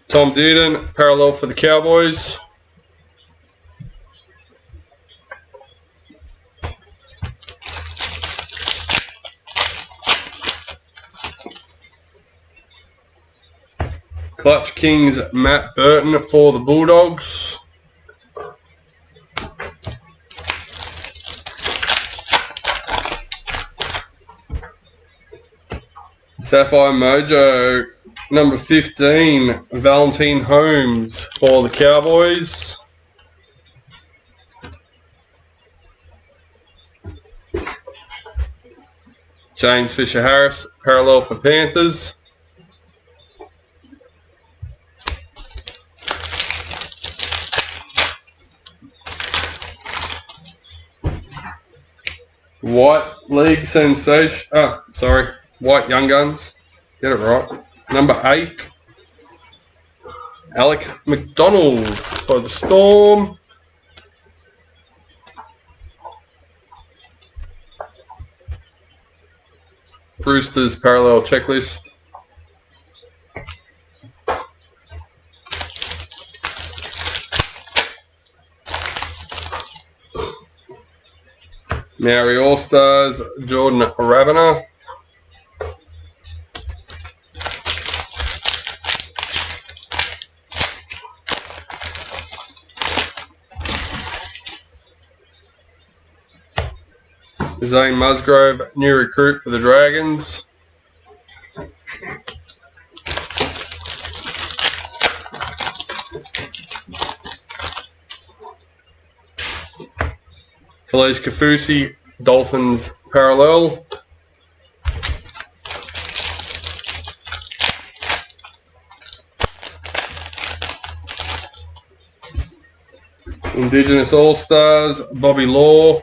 Tom Dearden, parallel for the Cowboys. Clutch Kings, Matt Burton for the Bulldogs. Sapphire Mojo, number 15, Valentine Holmes for the Cowboys. James Fisher-Harris, parallel for Panthers. White League Sensation, White Young Guns, get it right. Number 8, Alec McDonald for the Storm. Brewster's parallel checklist. Maori All-Stars, Jordan Ravana. Zane Musgrove, new recruit for the Dragons. Felice Kafusi, Dolphins parallel. Indigenous All-Stars, Bobby Law.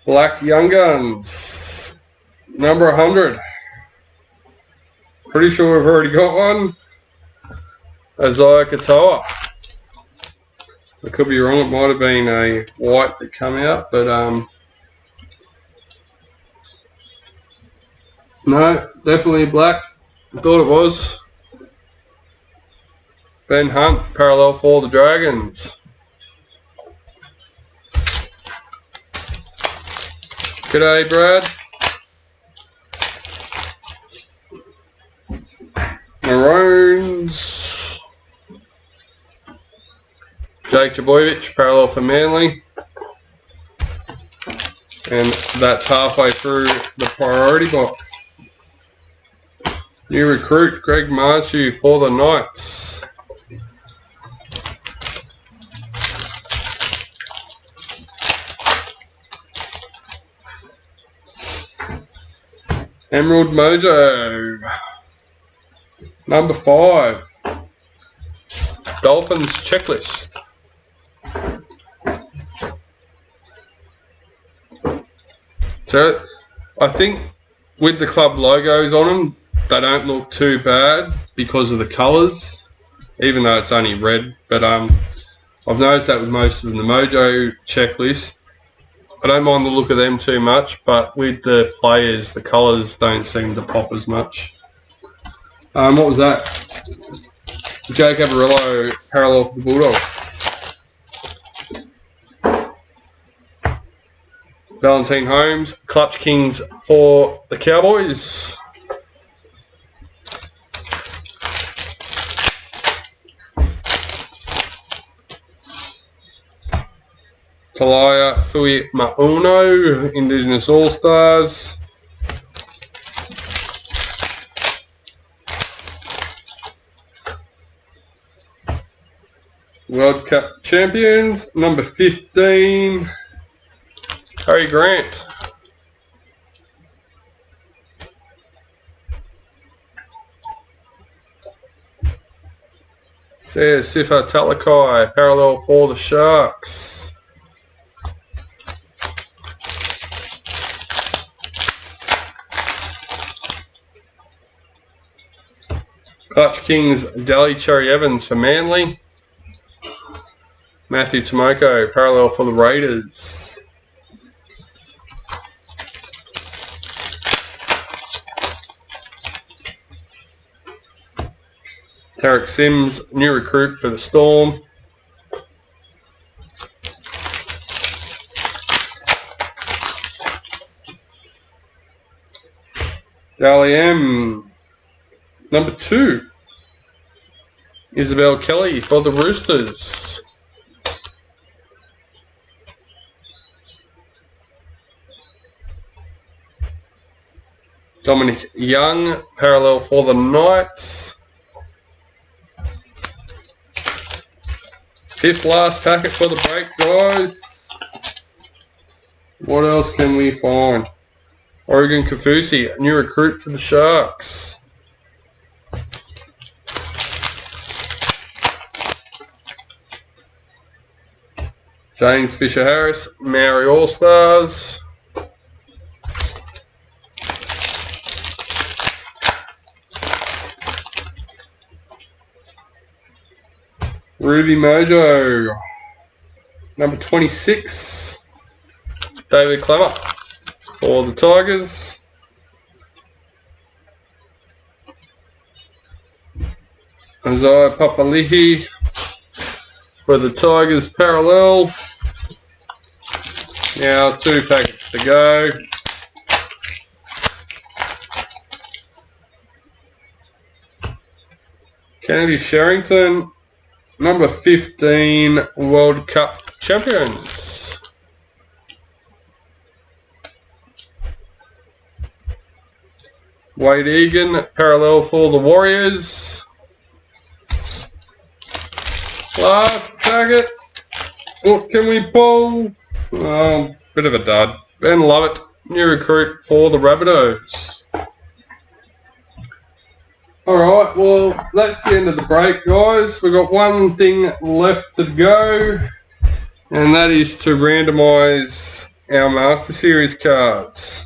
Black Young Guns, number 100. Pretty sure we've already got one. Isaiah Katoa. I could be wrong, it might have been a white that come out, but no, definitely black. I thought it was. Ben Hunt, parallel for the Dragons. G'day, Brad. Maroons. Jake Jaboyevich, parallel for Manly. And that's halfway through the priority box. New recruit, Greg Marshew for the Knights. Emerald Mojo, number 5, Dolphins checklist. So I think with the club logos on them, they don't look too bad because of the colours. even though it's only red. But I've noticed that with most of them, the Mojo checklist, I don't mind the look of them too much, but with the players, the colours don't seem to pop as much. What was that? Jake Averillo, parallel for the Bulldogs. Valentine Holmes, Clutch Kings for the Cowboys. Talia Fui Mauno, Indigenous All-Stars. World Cup champions, number 15, Harry Grant. Says Sifa Talakai, parallel for the Sharks. Clutch Kings, Daly Cherry Evans for Manly. Matthew Tomoko, parallel for the Raiders. Tarek Sims, new recruit for the Storm. Dally M, number 2. Isabel Kelly for the Roosters. Dominic Young, parallel for the Knights. 5th last packet for the break, guys. What else can we find? Oregon Kafusi, new recruit for the Sharks. James Fisher-Harris, Maori All-Stars. Ruby Mojo, number 26, David Clemmer for the Tigers. Isaiah Papali'i for the Tigers, parallel. Now 2 packets to go. Kennedy Sherrington, number 15, World Cup champions. Wade Egan, parallel for the Warriors. Last packet. What can we pull? Oh, bit of a dud. Ben Lovett, new recruit for the Rabbitohs. Alright, well, that's the end of the break, guys. We've got one thing left to go, and that is to randomise our Master Series cards.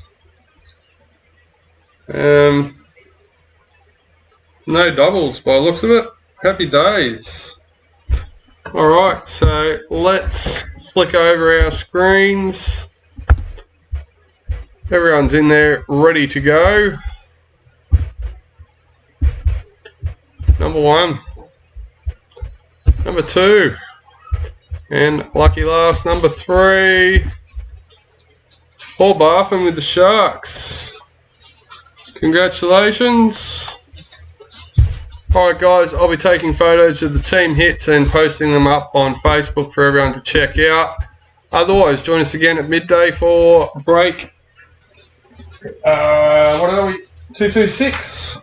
No doubles by the looks of it. Happy days. Alright, so let's flick over our screens. Everyone's in there ready to go. Number 1, number 2, and lucky last, number 3, Paul Barfin with the Sharks. Congratulations. Alright guys, I'll be taking photos of the team hits and posting them up on Facebook for everyone to check out. Otherwise, join us again at midday for break. What are we? 226.